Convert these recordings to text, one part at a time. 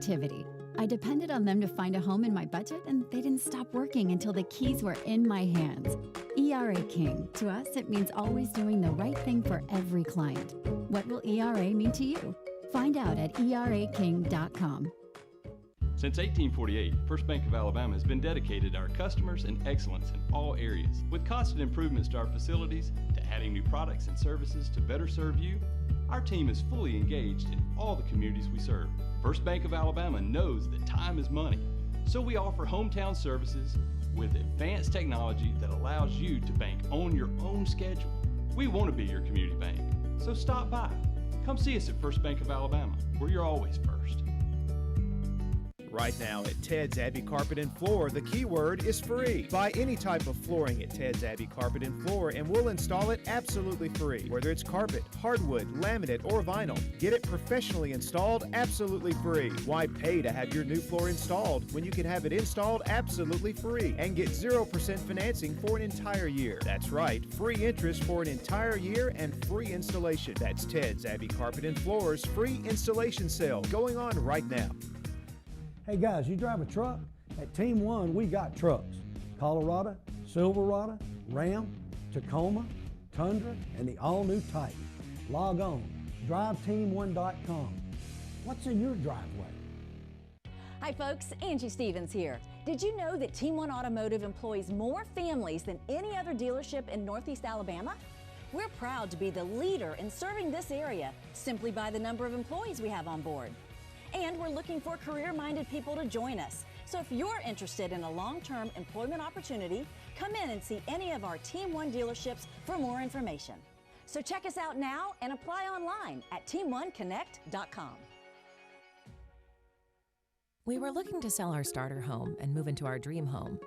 Activity. I depended on them to find a home in my budget, and they didn't stop working until the keys were in my hands. ERA King. To us, it means always doing the right thing for every client. What will ERA mean to you? Find out at eraking.com. Since 1848, First Bank of Alabama has been dedicated to our customers and excellence in all areas. With constant improvements to our facilities, to adding new products and services to better serve you, our team is fully engaged in all the communities we serve. First Bank of Alabama knows that time is money, so we offer hometown services with advanced technology that allows you to bank on your own schedule. We want to be your community bank, so stop by. Come see us at First Bank of Alabama, where you're always first. Right now at Ted's Abbey Carpet and Floor, the keyword is free. Buy any type of flooring at Ted's Abbey Carpet and Floor and we'll install it absolutely free. Whether it's carpet, hardwood, laminate, or vinyl, get it professionally installed absolutely free. Why pay to have your new floor installed when you can have it installed absolutely free and get 0% financing for an entire year? That's right, free interest for an entire year and free installation. That's Ted's Abbey Carpet and Floor's free installation sale going on right now. Hey guys, you drive a truck? At Team One, we got trucks. Colorado, Silverado, Ram, Tacoma, Tundra, and the all-new Titan. Log on, driveteam1.com. What's in your driveway? Hi folks, Angie Stevens here. Did you know that Team One Automotive employs more families than any other dealership in Northeast Alabama? We're proud to be the leader in serving this area simply by the number of employees we have on board. And we're looking for career-minded people to join us. So if you're interested in a long-term employment opportunity, come in and see any of our Team One dealerships for more information. So check us out now and apply online at team1connect.com. We were looking to sell our starter home and move into our dream home.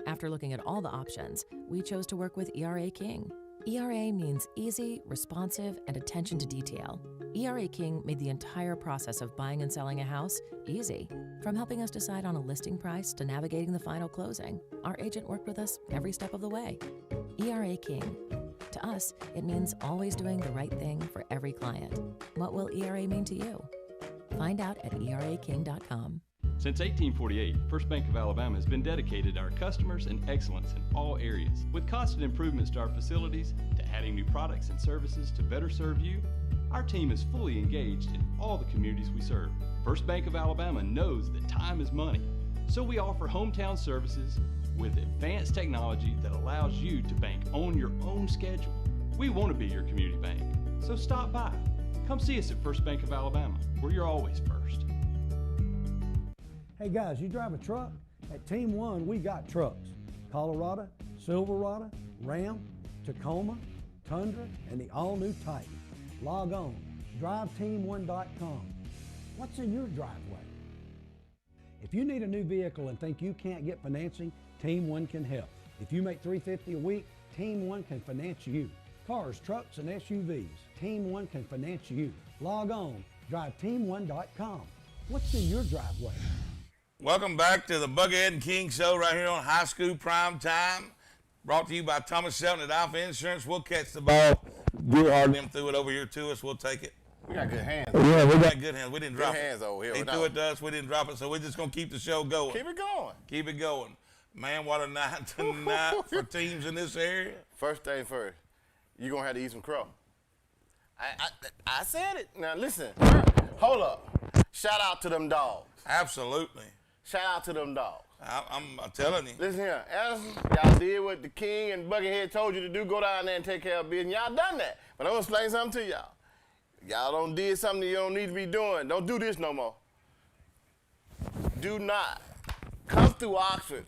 After looking at all the options, we chose to work with ERA King. ERA means easy, responsive, and attention to detail. ERA King made the entire process of buying and selling a house easy. From helping us decide on a listing price to navigating the final closing, our agent worked with us every step of the way. ERA King. To us, it means always doing the right thing for every client. What will ERA mean to you? Find out at eraking.com. Since 1848, First Bank of Alabama has been dedicated to our customers and excellence in all areas. With constant improvements to our facilities, to adding new products and services to better serve you, our team is fully engaged in all the communities we serve. First Bank of Alabama knows that time is money, so we offer hometown services with advanced technology that allows you to bank on your own schedule. We want to be your community bank, so stop by. Come see us at First Bank of Alabama, where you're always first. Hey guys, you drive a truck? At Team One, we got trucks. Colorado, Silverado, Ram, Tacoma, Tundra, and the all-new Titan. Log on, driveteam1.com. What's in your driveway? If you need a new vehicle and think you can't get financing, Team One can help. If you make $350 a week, Team One can finance you. Cars, trucks, and SUVs, Team One can finance you. Log on, driveteam1.com. What's in your driveway? Welcome back to the Buckethead and King Show right here on High School Prime Time. Brought to you by Thomas Shelton at Alpha Insurance. We'll catch the ball. Get hard them threw it over here to us. We'll take it. We got good hands. Yeah, we got good hands. We didn't drop good hands it. over here. He threw it to us. We didn't drop it, so we're just going to keep the show going. Keep it going. Keep it going. Man, what a night tonight for teams in this area. First thing first, you're going to have to eat some crow. I said it. Now, listen. Hold up. Shout out to them dogs. Absolutely. Shout out to them dogs. I'm telling you. Listen here, Allison, y'all did what the King and Buckethead told you to do. Go down there and take care of business. Y'all done that. But I'm going to explain something to y'all. Y'all don't did something you don't need to be doing. Don't do this no more. Do not come through Oxford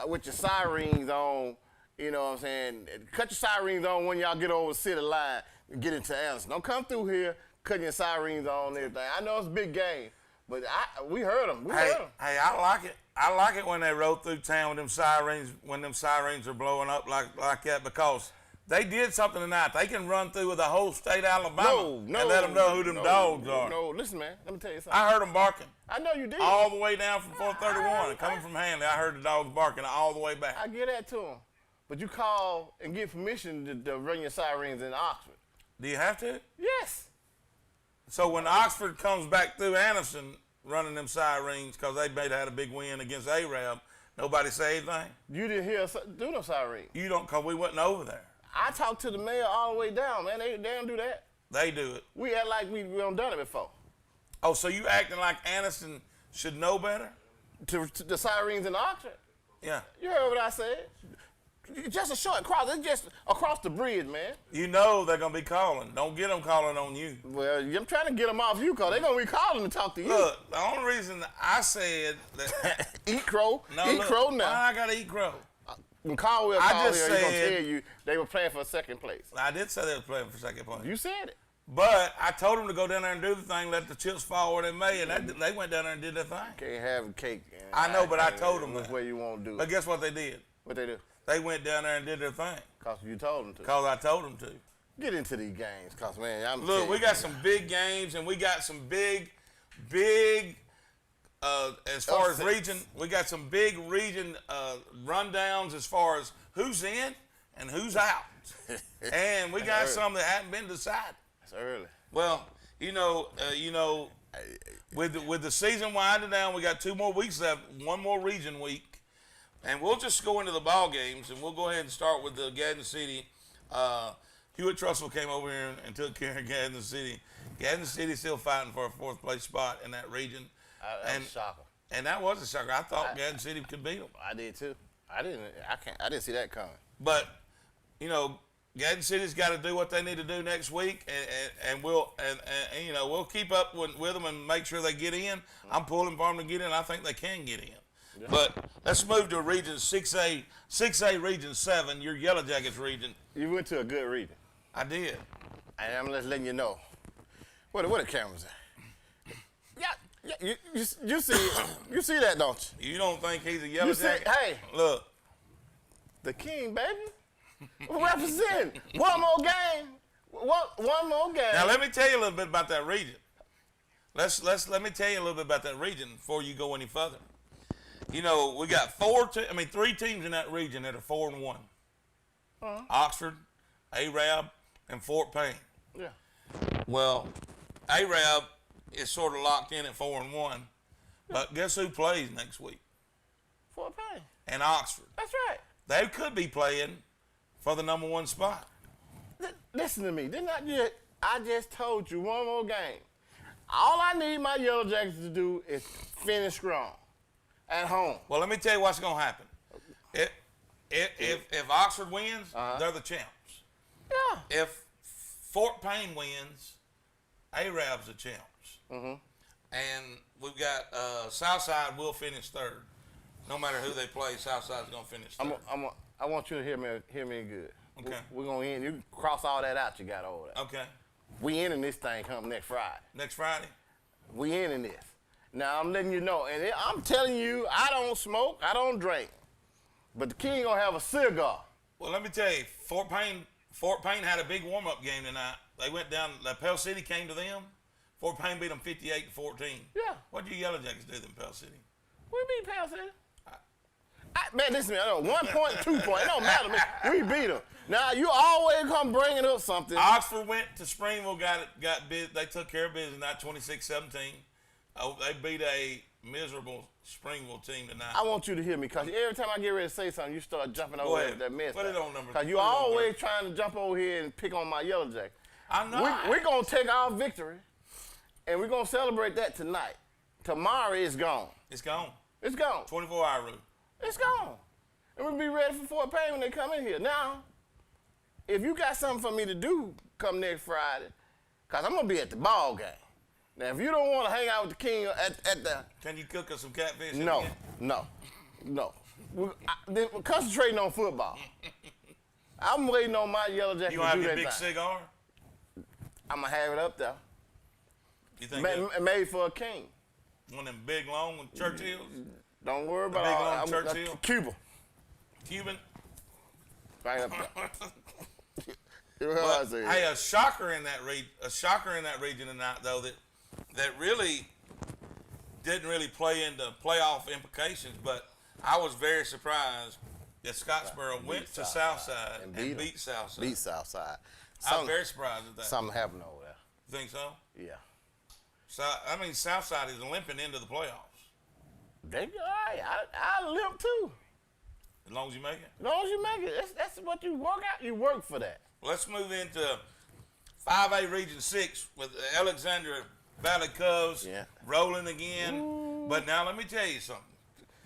with your sirens on, you know what I'm saying? Cut your sirens on when y'all get over the city line and get into Allison. Don't come through here cutting your sirens on and everything. I know it's a big game. But we heard them. Hey, I like it. I like it when they roll through town with them sirens, when them sirens are blowing up like that, because they did something tonight. They can run through with the whole state of Alabama and let them know who them dogs are. No, listen, man. Let me tell you something. I heard them barking. I know you did. All the way down from 431. Coming from Hanley, I heard the dogs barking all the way back. I get that to them. But you call and get permission to run your sirens in Oxford. Do you have to? Yes. So when Oxford comes back through Anderson, running them sirens because they may have had a big win against Arab. Nobody say anything. You didn't hear us do no siren. You don't, because we wasn't over there. I talked to the mayor all the way down, man. They don't do that. They do it. We act like we don't done it before. Oh, so you acting like Aniston should know better? To the sirens in the auction. Yeah. You heard what I said? Just a short cross. It's just across the bridge, man. You know they're going to be calling. Don't get them calling on you. Well, I'm trying to get them off you because they're going to be calling to talk to you. Look, the only reason I said that... Eat crow. No, eat look, crow now. why I got to eat crow? When Caldwell I called just here, he's going to said- tell you they were playing for second place. I did say they were playing for second place. You said it. But I told them to go down there and do the thing, let the chips fall where they may, and they went down there and did their thing. Can't have cake. I know, but I told them Which that. way you want to do But it. guess what they did? What they do? They went down there and did their thing. Because you told them to. Because I told them to. Get into these games, because, man, I'm Look, we got some big games, and we got some big, as far as region, we got some big region rundowns as far as who's in and who's out. And we got some that haven't been decided. It's early. Well, with the season winding down, we got 2 more weeks left, 1 more region week, and we'll just go into the ball games, and we'll go ahead and start with the Gadsden City. Hewitt Trussell came over here and took care of Gadsden City. Gadsden City still fighting for a 4th place spot in that region. That was a shocker. And that was a shocker. I thought Gadsden City could beat them. I did too. I didn't see that coming. But Gadsden City's got to do what they need to do next week, and we'll keep up with them and make sure they get in. I'm pulling for them to get in. I think they can get in. Yeah. But let's move to Region 6A, Region 7, your Yellow Jackets region. You went to a good region. I did. And I'm just letting you know. Where the cameras at? Yeah, you see that, don't you? You don't think he's a Yellow Jacket? Hey, look, the king, baby. Represent. One more game. One more game. Now let me tell you a little bit about that region. Let me tell you a little bit about that region before you go any further. We got 3 teams in that region that are 4-1. Oxford, Arab, and Fort Payne. Yeah. Well, Arab is sort of locked in at 4-1, but guess who plays next week? Fort Payne. And Oxford. That's right. They could be playing for the number 1 spot. Listen to me. Didn't I just told you one more game. All I need my Yellow Jackets to do is finish strong at home. Well, let me tell you what's going to happen. If Oxford wins, they're the champs. Yeah. If Fort Payne wins, Arab's the champs. Mm-hmm. And we've got Southside will finish 3rd. No matter who they play, Southside's going to finish 3rd. I want you to hear me good. Okay. We're going to end. You can cross all that out you got over there. Okay. We ending this thing come next Friday. Next Friday? We ending this. Now, I'm letting you know, and I'm telling you, I don't smoke, I don't drink. But the king going to have a cigar. Well, let me tell you, Fort Payne had a big warm-up game tonight. They went down, Pell City came to them. Fort Payne beat them 58-14. Yeah. What did you Yellow Jackets do in Pell City? We beat Pell City. Man, listen to me. I know 1 point, 2 point. It don't matter, man. We beat them. Now, you always come bringing up something. Oxford went to Springville, got bid. They took care of business tonight, 26-17. Oh, they beat a miserable Springville team tonight. I want you to hear me, because every time I get ready to say something, you start jumping over ahead. that mess. Put it on number. Because you always trying to jump over here and pick on my Yellow Jacket. I'm not. We're going to take our victory, and we're going to celebrate that tonight. Tomorrow, it's gone. It's gone. It's gone. 24-hour rule. It's gone. And we'll be ready for Fort Payne when they come in here. Now, if you got something for me to do come next Friday, because I'm going to be at the ball game. Now, if you don't want to hang out with the king at the... Can you cook us some catfish? No. We're concentrating on football. I'm waiting on my Yellow Jacket to do that. You gonna have your big cigar? I'm going to have it up there. You think made for a king. One of them big, long Churchills? Don't worry about it. Big, long Churchill? Cuban? Right up there. Hey, a shocker in that region tonight, though, that really didn't really play into playoff implications, but I was very surprised that Scottsboro went to Southside and beat Southside. Beat Southside. I was very surprised at that. Something happened over there. You think so? Yeah. So, I mean, Southside is limping into the playoffs. They be all right. I limp too. As long as you make it. As long as you make it. That's what you work out. You work for that. Let's move into 5A Region 6 with the Alexandria Valley Cubs rolling again. Ooh. But now let me tell you something.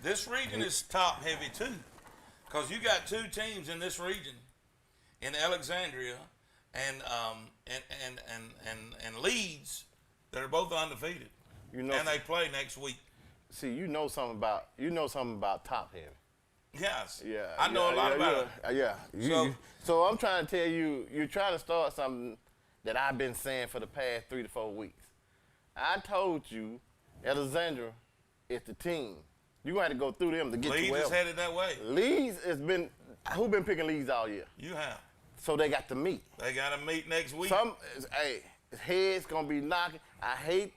This region is top heavy too, because you got 2 teams in this region, in Alexandria and Leeds, that are both undefeated. And they play next week. See, you know something about top heavy. Yes. Yeah. I know a lot about it. Yeah. So I'm trying to tell you, you're trying to start something that I've been saying for the past 3 to 4 weeks. I told you, Alexandria is the team. You're going to have to go through them to get to Leeds is headed that way. Leeds has been, who been picking Leeds all year? You have. So they got to meet. They got to meet next week. Hey, his head's going to be knocking. I hate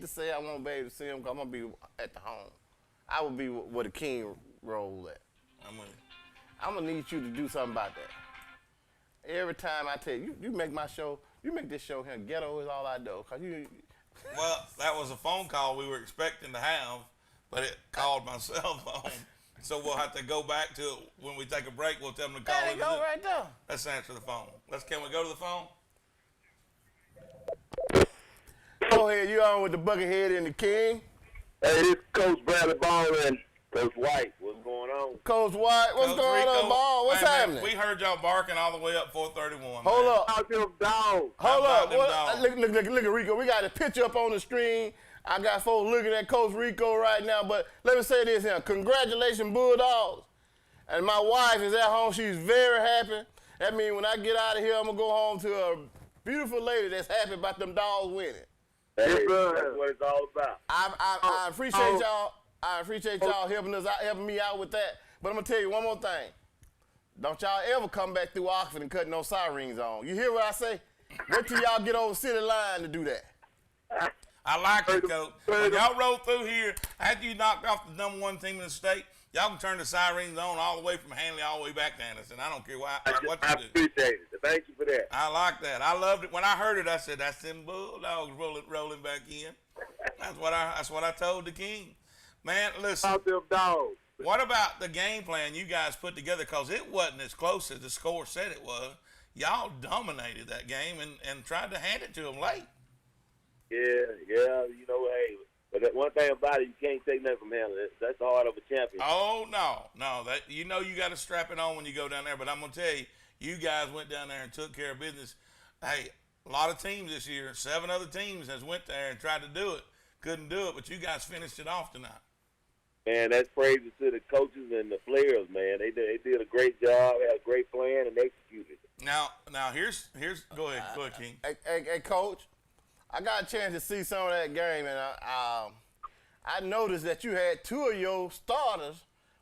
to say I won't be able to see him because I'm going to be at the home. I will be where the king roll at. I'm going to need you to do something about that. Every time I tell you, you make my show, you make this show here, ghetto is all I do. Well, that was a phone call we were expecting to have, but it called my cell phone. So we'll have to go back to it when we take a break. We'll tell them to call in. There you go, right there. Let's answer the phone. Can we go to the phone? Go ahead, you on with the Buckethead and the King. Hey, this is Coach Bradley Ball and Coach White. What's going on? Coach White, what's going on, Ball? What's happening? We heard y'all barking all the way up 431. Hold up. Out them dogs. Hold up. Look at Rico. We got a picture up on the screen. I got folks looking at Coach Rico right now, but let me say this here. Congratulations, Bulldogs. And my wife is at home. She's very happy. That means when I get out of here, I'm going to go home to a beautiful lady that's happy about them dogs winning. Hey, that's what it's all about. I appreciate y'all. I appreciate y'all helping me out with that. But I'm going to tell you one more thing. Don't y'all ever come back through Oxford and cut no sirens on. You hear what I say? Wait till y'all get over city line to do that. I like it, Coach. When y'all roll through here, after you knocked off the #1 team in the state, y'all can turn the sirens on all the way from Hanley all the way back to Anderson. I don't care what you do. I appreciate it. Thank you for that. I like that. I loved it. When I heard it, I said, that's them Bulldogs rolling back in. That's what I told the King. Man, listen. Out them dogs. What about the game plan you guys put together? Because it wasn't as close as the score said it was. Y'all dominated that game and tried to hand it to them late. Yeah, you know, hey, but that one thing about it, you can't take nothing from Hamlin. That's the heart of a champion. Oh, no, that you know you got to strap it on when you go down there, but I'm going to tell you, you guys went down there and took care of business. Hey, a lot of teams this year, 7 other teams has went there and tried to do it, couldn't do it, but you guys finished it off tonight. Man, that's praises to the coaches and the players, man. They did a great job, had a great plan, and executed it. Now here's go ahead, King. Hey, Coach. I got a chance to see some of that game, and I noticed that you had 2 of your starters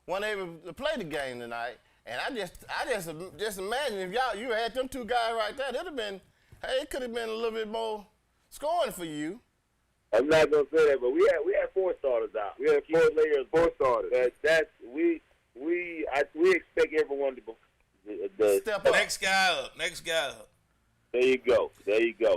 weren't able to play the game tonight. And I just imagine if you had them 2 guys right there, it could have been a little bit more scoring for you. I'm not gonna say that, but we had 4 starters out. We had 4 players, 4 starters. But we expect everyone to step up. Next guy up. There you go.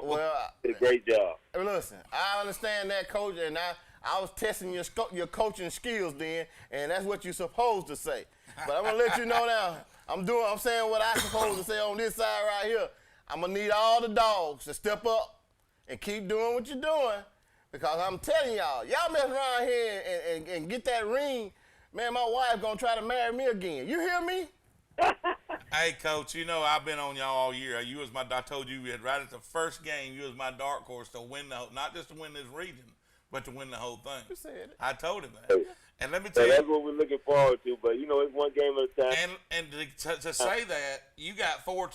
Well, did a great job. Listen, I understand that, Coach, and I was testing your coaching skills then, and that's what you're supposed to say. But I'm gonna let you know now. I'm saying what I'm supposed to say on this side right here. I'm gonna need all the dogs to step up and keep doing what you're doing, because I'm telling y'all mess around here and get that ring, man. My wife gonna try to marry me again. You hear me? Hey, Coach, you know I've been on y'all all year. I told you right at the first game, you was my dark horse to win not just to win this region, but to win the whole thing. You said it. I told him that. And let me tell you. That's what we're looking forward to, but you know, it's one game at a time. And to say that, you got 3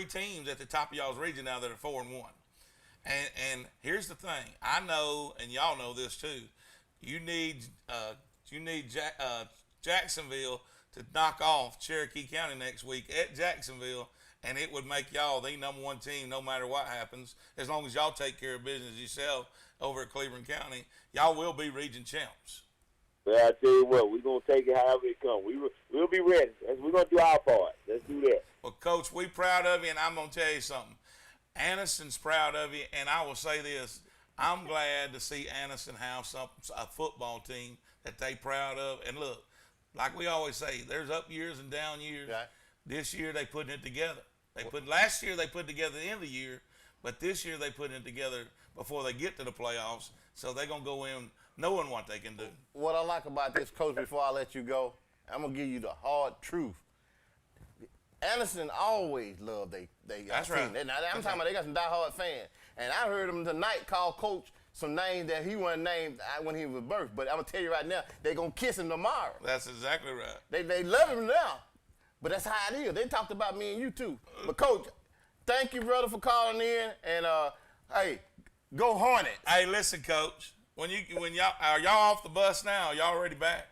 teams at the top of y'all's region now that are 4-1. And here's the thing. I know, and y'all know this too, you need Jacksonville to knock off Cherokee County next week at Jacksonville, and it would make y'all the #1 team no matter what happens. As long as y'all take care of business yourself over at Cleveland County, y'all will be region champs. Well, I tell you what, we're going to take it however it comes. We'll be ready. We're going to do our part. Let's do that. Well, Coach, we proud of you, and I'm going to tell you something. Anderson's proud of you, and I will say this. I'm glad to see Anderson have a football team that they proud of. And look, like we always say, there's up years and down years. Right. This year they putting it together. Last year they put it together at the end of the year, but this year they putting it together before they get to the playoffs. So they're gonna go in knowing what they can do. What I like about this, Coach, before I let you go, I'm gonna give you the hard truth. Anderson always loved they That's team. right. Now, I'm talking about they got some diehard fans. And I heard him tonight call Coach some names that he wasn't named when he was birthed. But I'm going to tell you right now, they're going to kiss him tomorrow. That's exactly right. They love him now. But that's how it is. They talked about me and you, too. But, Coach, thank you, brother, for calling in. And, hey, go Hornets. Hey, listen, Coach. When y'all are y'all off the bus now? Are y'all already back?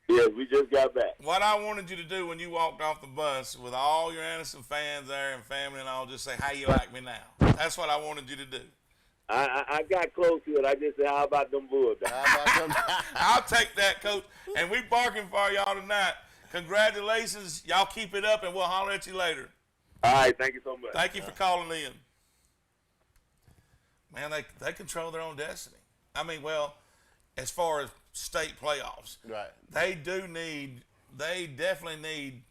Yes, we just got back. What I wanted you to do when you walked off the bus with all your Anderson fans there and family and all, just say, how you like me now? That's what I wanted you to do. I got close to it. I just said, how about them Bulldogs? I'll take that, Coach. And we barking for y'all tonight. Congratulations. Y'all keep it up, and we'll holler at you later. All right, thank you so much. Thank you for calling in. Man, they control their own destiny. I mean, well, as far as state playoffs. Right. They definitely need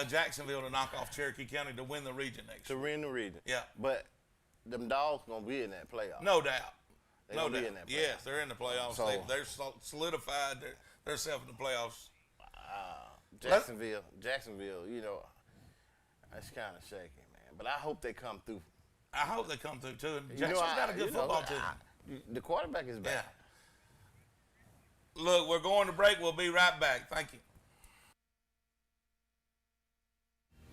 Jacksonville to knock off Cherokee County to win the region next year. To win the region. Yeah. But them dogs going to be in that playoff. No doubt. They No gonna doubt. be in that playoff. Yes, they're in the playoffs. So, they're solidified themselves in the playoffs. Jacksonville, you know, that's kind of shaky, man. But I hope they come through. I hope they come through, too. Jacksonville's got a good football team. The quarterback is back. Yeah. Look, we're going to break. We'll be right back. Thank you.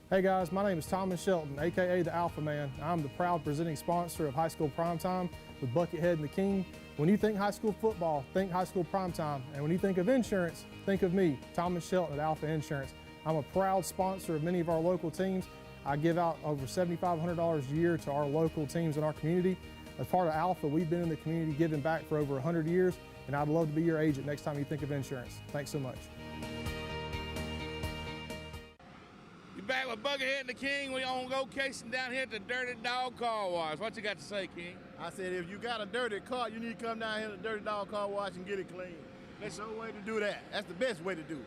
Hey guys, my name is Thomas Shelton, aka the Alpha Man. I'm the proud presenting sponsor of High School Primetime with Buckethead and the King. When you think high school football, think High School Primetime. And when you think of insurance, think of me, Thomas Shelton at Alpha Insurance. I'm a proud sponsor of many of our local teams. I give out over $7,500 a year to our local teams in our community. As part of Alpha, we've been in the community giving back for over 100 years, and I'd love to be your agent next time you think of insurance. Thanks so much. You back with Buckethead and the King. We on location down here at the Dirty Dog Car Wash. What you got to say, King? I said if you got a dirty car, you need to come down here to the Dirty Dog Car Wash and get it clean. There's no way to do that. That's the best way to do it.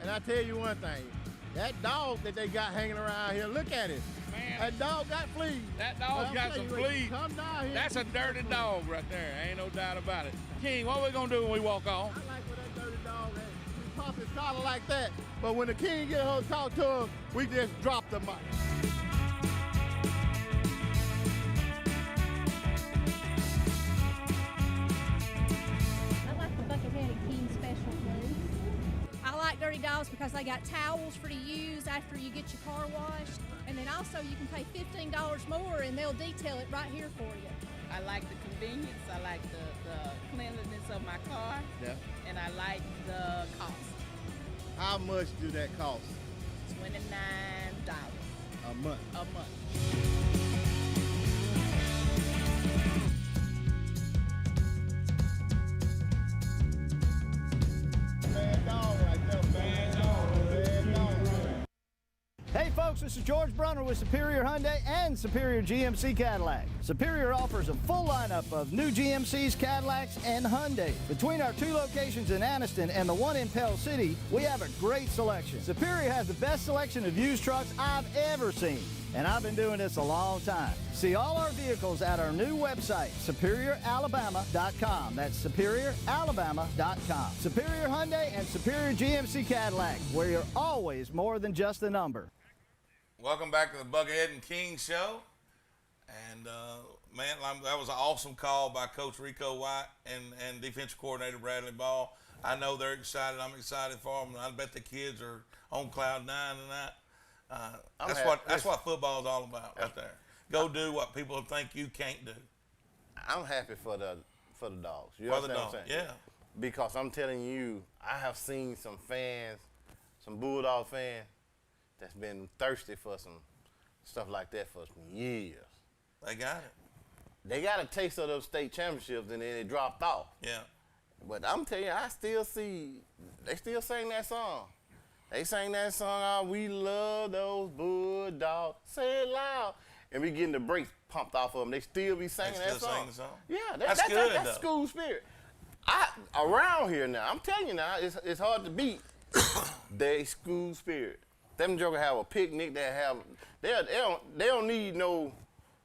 And I tell you one thing, that dog that they got hanging around here, look at it. Man, that dog got fleas. That dog got some fleas. Come down here. That's a dirty dog right there. Ain't no doubt about it. King, what we gonna do when we walk on? I like when that dirty dog has. We pop his collar like that, but when the King get her to talk to him, we just drop the mic. I like the Buckethead and King special food. I like Dirty Dogs because they got towels for to use after you get your car washed. And then also you can pay $15 more and they'll detail it right here for you. I like the convenience, I like the cleanliness of my car, Yeah. and I like the cost. How much do that cost? $29 a month. a month. Hey folks, this is George Brunner with Superior Hyundai and Superior GMC Cadillac. Superior offers a full lineup of new GMCs, Cadillacs, and Hyundai. Between our 2 locations in Anniston and the one in Pell City, we have a great selection. Superior has the best selection of used trucks I've ever seen, and I've been doing this a long time. See all our vehicles at our new website, SuperiorAlabama.com. That's SuperiorAlabama.com. Superior Hyundai and Superior GMC Cadillac, where you're always more than just a number. Welcome back to the Buckethead and King Show. And, man, that was an awesome call by Coach Rico White and defensive coordinator Bradley Ball. I know they're excited. I'm excited for them. I bet the kids are on cloud 9 tonight. That's what football is all about right there. Go do what people think you can't do. I'm happy for the dogs. You For the understand dogs, what I'm saying? yeah. Because I'm telling you, I have seen some fans, some Bulldog fans, that's been thirsty for some stuff like that for some years. They got it. they got a taste of those state championships and then it dropped off. Yeah. But I'm telling you, I still see, they still sing that song. They sang that song, we love those Bulldogs, say it loud. And we getting the brakes pumped off of them. They still be singing that song. Sing the song? Yeah, that's good, that's school spirit. Around here now, I'm telling you now, it's hard to beat their school spirit. Them jokers have a picnic. They don't need no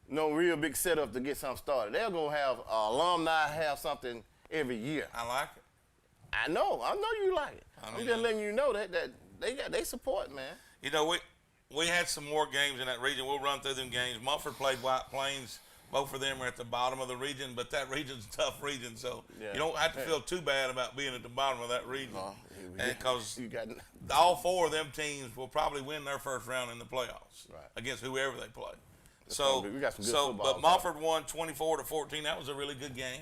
real big setup to get something started. They'll go have alumni have something every year. I like it. I know you like it. I'm just letting you know that they support, man. You know, we had some more games in that region. We'll run through them games. Mumford played White Plains. Both of them are at the bottom of the region, but that region's a tough region, so you don't have to feel too bad about being at the bottom of that region. Because all four of them teams will probably win their first round in the playoffs against whoever they play. We got some good football. But Mumford won 24-14. That was a really good game.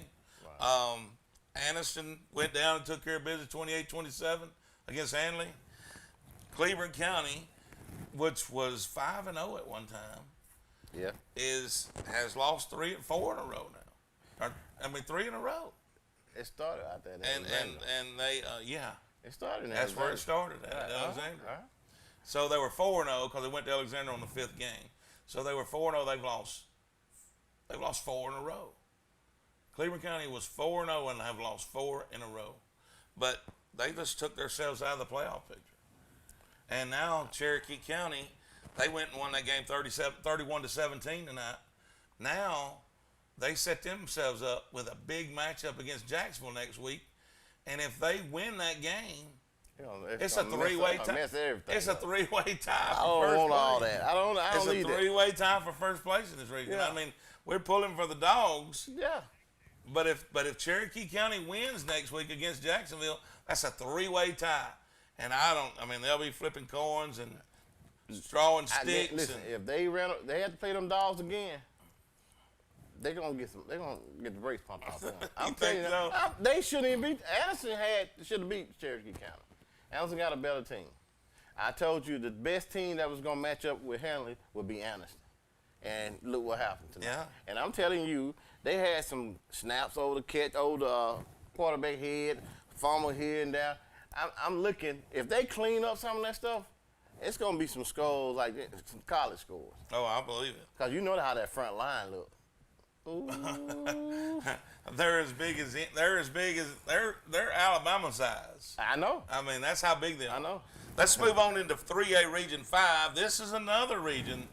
Anniston went down and took care of business 28-27 against Hanley. Cleveland County, which was 5-0 at one time, has lost 4 in a row now. 3 in a row. It started out there. And they It started. That's where it started at Alexandria. So they were 4-0 because they went to Alexandria on the 5th game. So they were 4-0. They've lost 4 in a row. Cleveland County was 4-0 and have lost 4 in a row. But they just took themselves out of the playoff picture. And now Cherokee County, they went and won that game 31-17 tonight. Now they set themselves up with a big matchup against Jacksonville next week. And if they win that game, it's a three-way tie. It's a three-way tie for first place. I don't want all that. I don't need that. It's a three-way tie for first place in this region. Yeah. I mean, we're pulling for the dogs. Yeah. But if Cherokee County wins next week against Jacksonville, that's a three-way tie. And they'll be flipping coins and throwing sticks. Listen, if they have to play them dogs again, they're gonna get the brakes pumped off them. I'm telling you, they shouldn't even beat. Anderson should have beat Cherokee County. Anderson got a better team. I told you the best team that was gonna match up with Hanley would be Anderson. And look what happened tonight. Yeah. And I'm telling you, they had some snaps over the quarterback head, fumble here and there. I'm looking, if they clean up some of that stuff, it's going to be some scores like some college scores. Oh, I believe it. Because you know how that front line look. They're Alabama size. I know. I mean, that's how big they are. I know. Let's move on into 3A Region 5. This is another region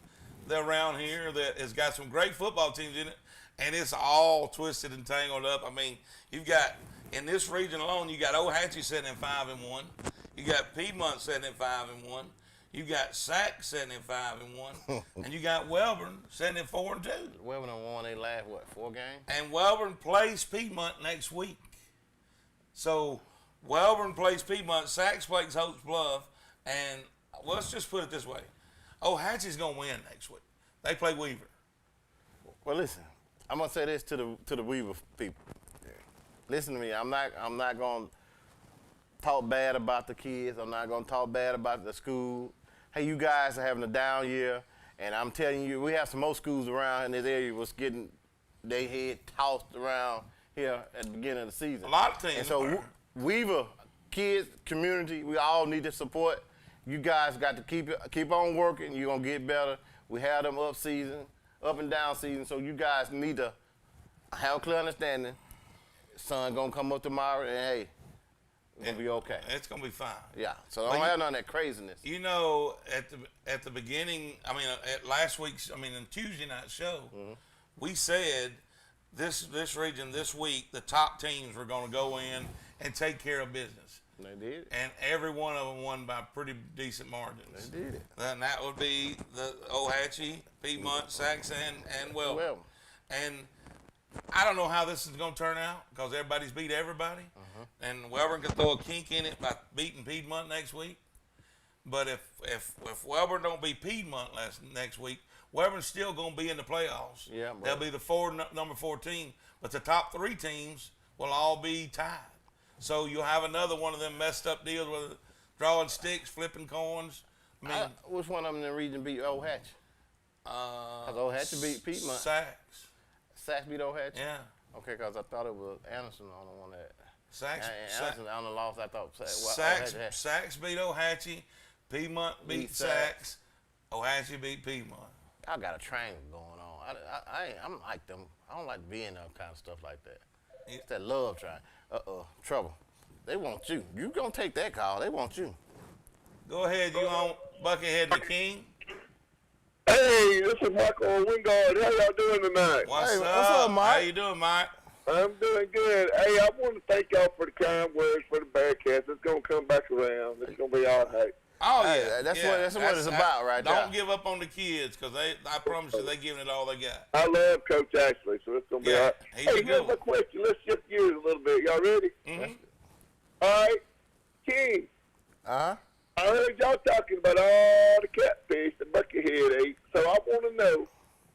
around here that has got some great football teams in it, and it's all twisted and tangled up. I mean, you've got, in this region alone, you got Ohatchee sitting at 5-1. You got Piedmont sitting at 5-1. You got Sac sitting at 5-1, and you got Welborn sitting at 4-2. Welborn won their last 4 games? And Welborn plays Piedmont next week. So Welborn plays Piedmont, Sac plays Holt's Bluff, and let's just put it this way: Ohatchee's gonna win next week. They play Weaver. Well, listen, I'm gonna say this to the Weaver people. Listen to me. I'm not gonna talk bad about the kids. I'm not gonna talk bad about the school. Hey, you guys are having a down year, and I'm telling you, we have some more schools around in this area was getting their head tossed around here at the beginning of the season. A lot of teams. And so Weaver, kids, community, we all need to support. You guys got to keep on working. You're gonna get better. We have them up and down season. So you guys need to have a clear understanding. Sun gonna come up tomorrow, and hey, it's gonna be okay. It's gonna be fine. Yeah. So don't have none of that craziness. You know, at the beginning, at last week's, in Tuesday night show, we said this region this week, the top teams were gonna go in and take care of business. They did. And every one of them won by pretty decent margins. They did it. And that would be the Ohatchee, Piedmont, Sax, and Welborn. And I don't know how this is going to turn out because everybody's beat everybody. And Welborn could throw a kink in it by beating Piedmont next week. But if Welborn don't beat Piedmont next week, Welborn's still going to be in the playoffs. Yeah, they'll be the number 4 team. But the top 3 teams will all be tied. So you'll have another one of them messed up deals with drawing sticks, flipping coins. Which one of them in the region beat Ohatchee? Because Ohatchee beat Piedmont. Sax Beto Hatch? Yeah. Okay, because I thought it was Anderson on the one that. Anderson on the loss, I thought. Sax beat Ohatchee, Piedmont beat Sax, Ohatchee beat Piedmont. I got a triangle going on. I'm like them. I don't like being that kind of stuff like that. It's that love triangle. Trouble. They want you. You gonna take that call. They want you. Go ahead, you on Buckethead the King? Hey, this is Michael Wingard. How y'all doing tonight? What's up, Mike? How you doing, Mike? I'm doing good. Hey, I want to thank y'all for the kind words for the Bearcats. It's going to come back around. It's going to be all right. Oh, yeah. That's what it's about right there. Don't give up on the kids, because I promise you they're giving it all they got. I love Coach Ashley, so it's going to be all right. Hey, here's my question. Let's shift gears a little bit. Y'all ready? Mm-hmm. All right. King. Uh-huh. I heard y'all talking about all the catfish that Buckethead ate, so I want to know,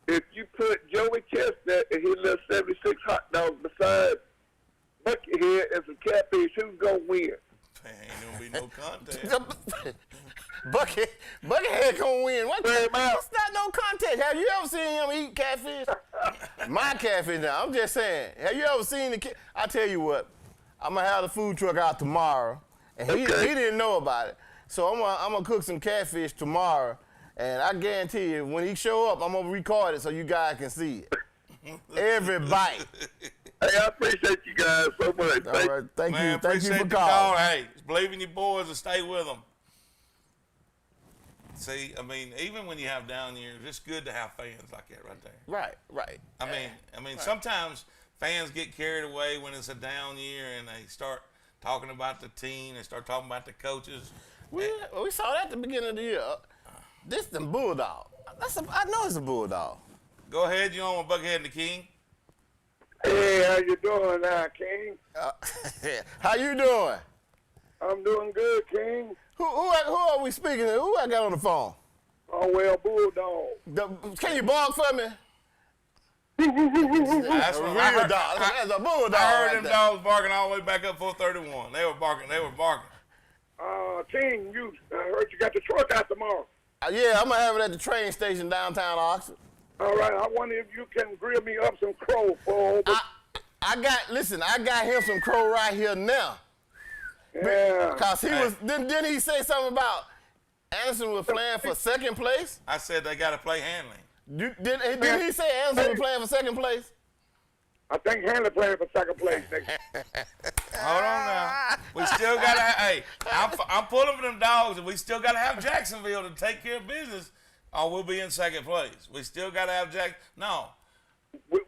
if you put Joey Chestnut and his little 76 hot dogs beside Buckethead as a catfish, who's going to win? Ain't going to be no contest. Buckethead going to win. It's not no contest. Have you ever seen him eat catfish? My catfish now. I'm just saying. Have you ever seen the I tell you what, I'm going to have the food truck out tomorrow, and he didn't know about it. So I'm gonna cook some catfish tomorrow, and I guarantee you, when he show up, I'm gonna record it so you guys can see it. Every bite. Hey, I appreciate you guys so much. All right, thank you for calling. Call. Hey, believe in your boys and stay with them. See, I mean, even when you have down years, it's good to have fans like that right there. Right. I mean, sometimes fans get carried away when it's a down year and they start talking about the team, they start talking about the coaches. We saw that at the beginning of the year. This the Bulldog. I know it's a Bulldog. Go ahead, you on with Buckethead and the King. Hey, how you doing now, King? How you doing? I'm doing good, King. Who are we speaking to? Who I got on the phone? Oh, well, Bulldog. Can you bark for me? That's what I heard. That's a Bulldog. I heard them dogs barking all the way back up 431. They were barking. King, I heard you got the truck out tomorrow. Yeah, I'm going to have it at the train station downtown Oxford. All right, I wonder if you can grill me up some crow for I got him some crow right here now. Yeah. Because didn't he say something about Anderson was playing for second place? I said they got to play Hanley. Did he say Anderson was playing for second place? I think Hanley playing for second place next year. Hold on now. We still got to, I'm pulling for them dogs, and we still got to have Jacksonville to take care of business, or we'll be in second place. We still got to have No.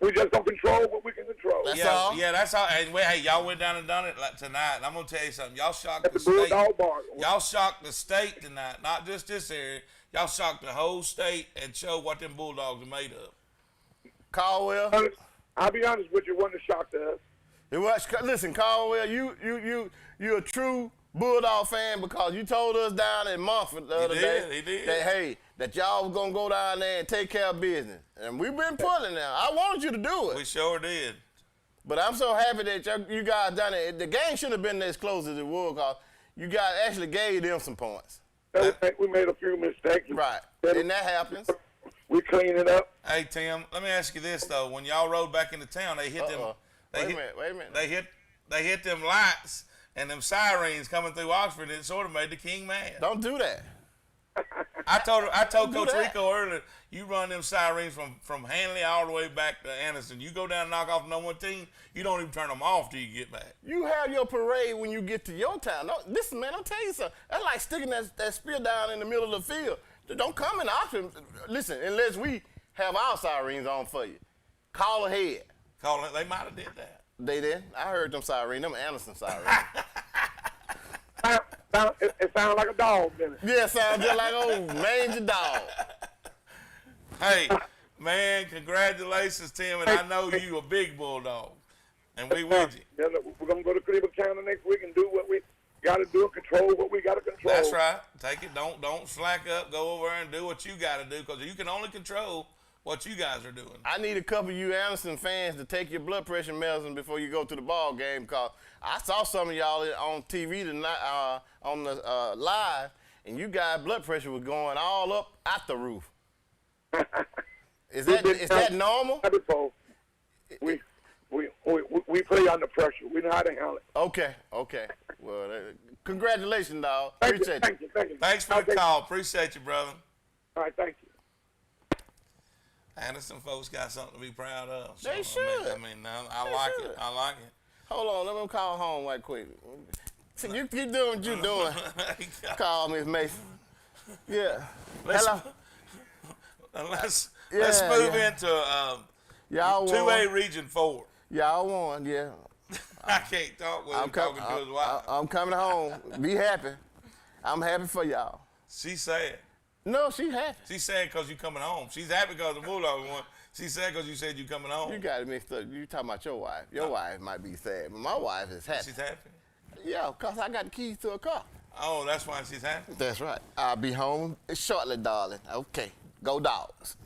We just don't control what we can control. That's all? Yeah, that's all. Hey, y'all went down and done it tonight, and I'm going to tell you something. Y'all shocked the state. Y'all shocked the state tonight, not just this area. Y'all shocked the whole state and showed what them Bulldogs are made of. Caldwell? I'll be honest with you, it wasn't a shock to us. It was. Listen, Caldwell, you're a true Bulldog fan because you told us down in Mumford the other day he did. that y'all was going to go down there and take care of business. And we've been pulling now. I wanted you to do it. We sure did. But I'm so happy that you guys done it. The game should have been as close as it was because you guys actually gave them some points. We made a few mistakes. Right. And that happens. We clean it up. Hey, Tim, let me ask you this, though. When y'all rode back into town, they hit them. Wait a minute. They hit them lights and them sirens coming through Oxford, and it sort of made the King mad. Don't do that. I told Coach Rico earlier, you run them sirens from Hanley all the way back to Anderson. You go down and knock off the number 1 team, you don't even turn them off till you get back. You have your parade when you get to your town. No, listen, man, I'll tell you something. That's like sticking that spear down in the middle of the field. Don't come in Oxford. Listen, unless we have our sirens on for you. Call ahead. They might have did that. They did. I heard them sirens. Them Anderson sirens. It sounds like a dog, didn't it? Yeah, it sounds just like old mangy dog. Hey, man, congratulations, Tim, and I know you a big Bulldog, and we with you. Yeah, look, we're going to go to Cleveland County next week and do what we got to do and control what we got to control. That's right. Take it. Don't slack up. Go over there and do what you got to do because you can only control what you guys are doing. I need a couple of you Anderson fans to take your blood pressure medicine before you go to the ball game because I saw some of y'all on TV tonight, on the live, and you guys' blood pressure was going all up out the roof. Is that normal? We play under pressure. We know how to handle it. Okay. Well, congratulations, dog. Appreciate it. Thank you. Thanks for the call. Appreciate you, brother. All right, thank you. Anderson folks got something to be proud of. They should. I mean, I like it. I like it. Hold on, let me call home right quick. See, you keep doing what you're doing. Call Miss Mason. Yeah. Hello. Let's move into y'all 2A Region 4. Y'all won, yeah. I can't talk with him talking to his wife. I'm coming home. Be happy. I'm happy for y'all. She's sad. No, she's happy. She's sad because you coming home. She's happy because the Bulldogs won. She's sad because you said you coming home. You got it mixed up. You talking about your wife. Your wife might be sad, but my wife is happy. She's happy? Yeah, because I got the keys to a car. Oh, that's why she's happy? That's right. I'll be home shortly, darling. Okay. Go Dogs.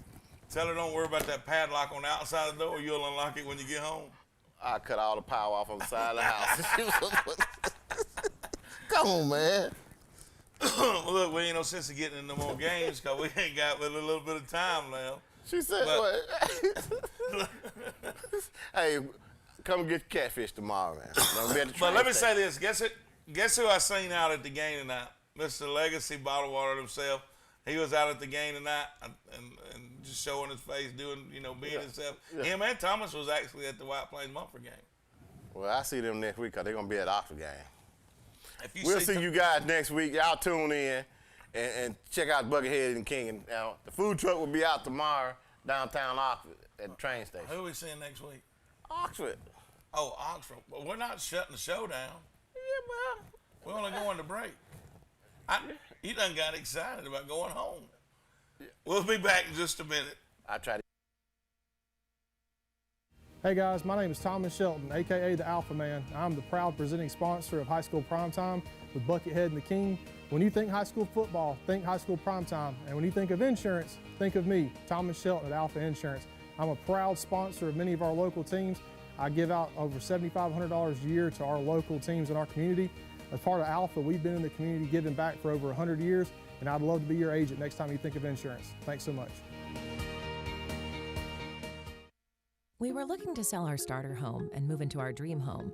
Tell her don't worry about that padlock on the outside of the door. You'll unlock it when you get home. I cut all the power off on the side of the house. Come on, man. Look, we ain't no sense of getting in no more games because we ain't got but a little bit of time left. She said, hey, come get catfish tomorrow, man. But let me say this. Guess who I seen out at the game tonight? Mr. Legacy Bottle Water himself. He was out at the game tonight and just showing his face, doing, being himself. Yeah. Him and Thomas was actually at the White Plains Mumford game. Well, I see them next week because they're going to be at the Oxford game. We'll see you guys next week. Y'all tune in and check out Buckethead and King. And the food truck will be out tomorrow downtown Oxford at the train station. Who are we seeing next week? Oxford. Oh, Oxford. Well, we're not shutting the show down. Yeah, man. We're only going to break. You done got excited about going home. Yeah. We'll be back in just a minute. I try to. Hey guys, my name is Thomas Shelton, aka the Alpha Man. I'm the proud presenting sponsor of High School Primetime with Buckethead and the King. When you think high school football, think High School Primetime. And when you think of insurance, think of me, Thomas Shelton at Alpha Insurance. I'm a proud sponsor of many of our local teams. I give out over $7,500 a year to our local teams in our community. As part of Alpha, we've been in the community giving back for over 100 years, and I'd love to be your agent next time you think of insurance. Thanks so much. We were looking to sell our starter home and move into our dream home.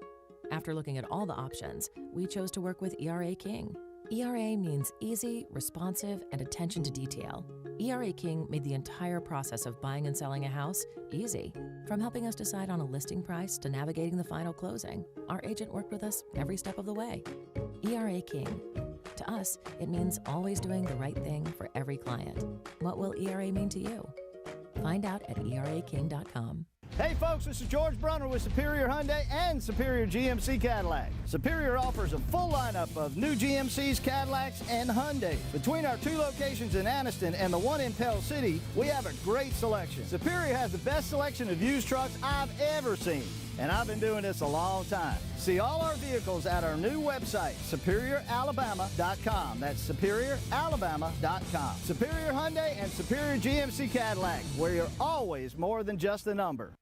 After looking at all the options, we chose to work with ERA King. ERA means easy, responsive, and attention to detail. ERA King made the entire process of buying and selling a house easy. From helping us decide on a listing price to navigating the final closing, our agent worked with us every step of the way. ERA King. To us, it means always doing the right thing for every client. What will ERA mean to you? Find out at eraking.com. Hey folks, this is George Brunner with Superior Hyundai and Superior GMC Cadillac. Superior offers a full lineup of new GMCs, Cadillacs, and Hyundais. Between our two locations in Anniston and the one in Pell City, we have a great selection. Superior has the best selection of used trucks I've ever seen, and I've been doing this a long time. See all our vehicles at our new website, superioralabama.com. That's superioralabama.com. Superior Hyundai and Superior GMC Cadillac, where you're always more than just a number.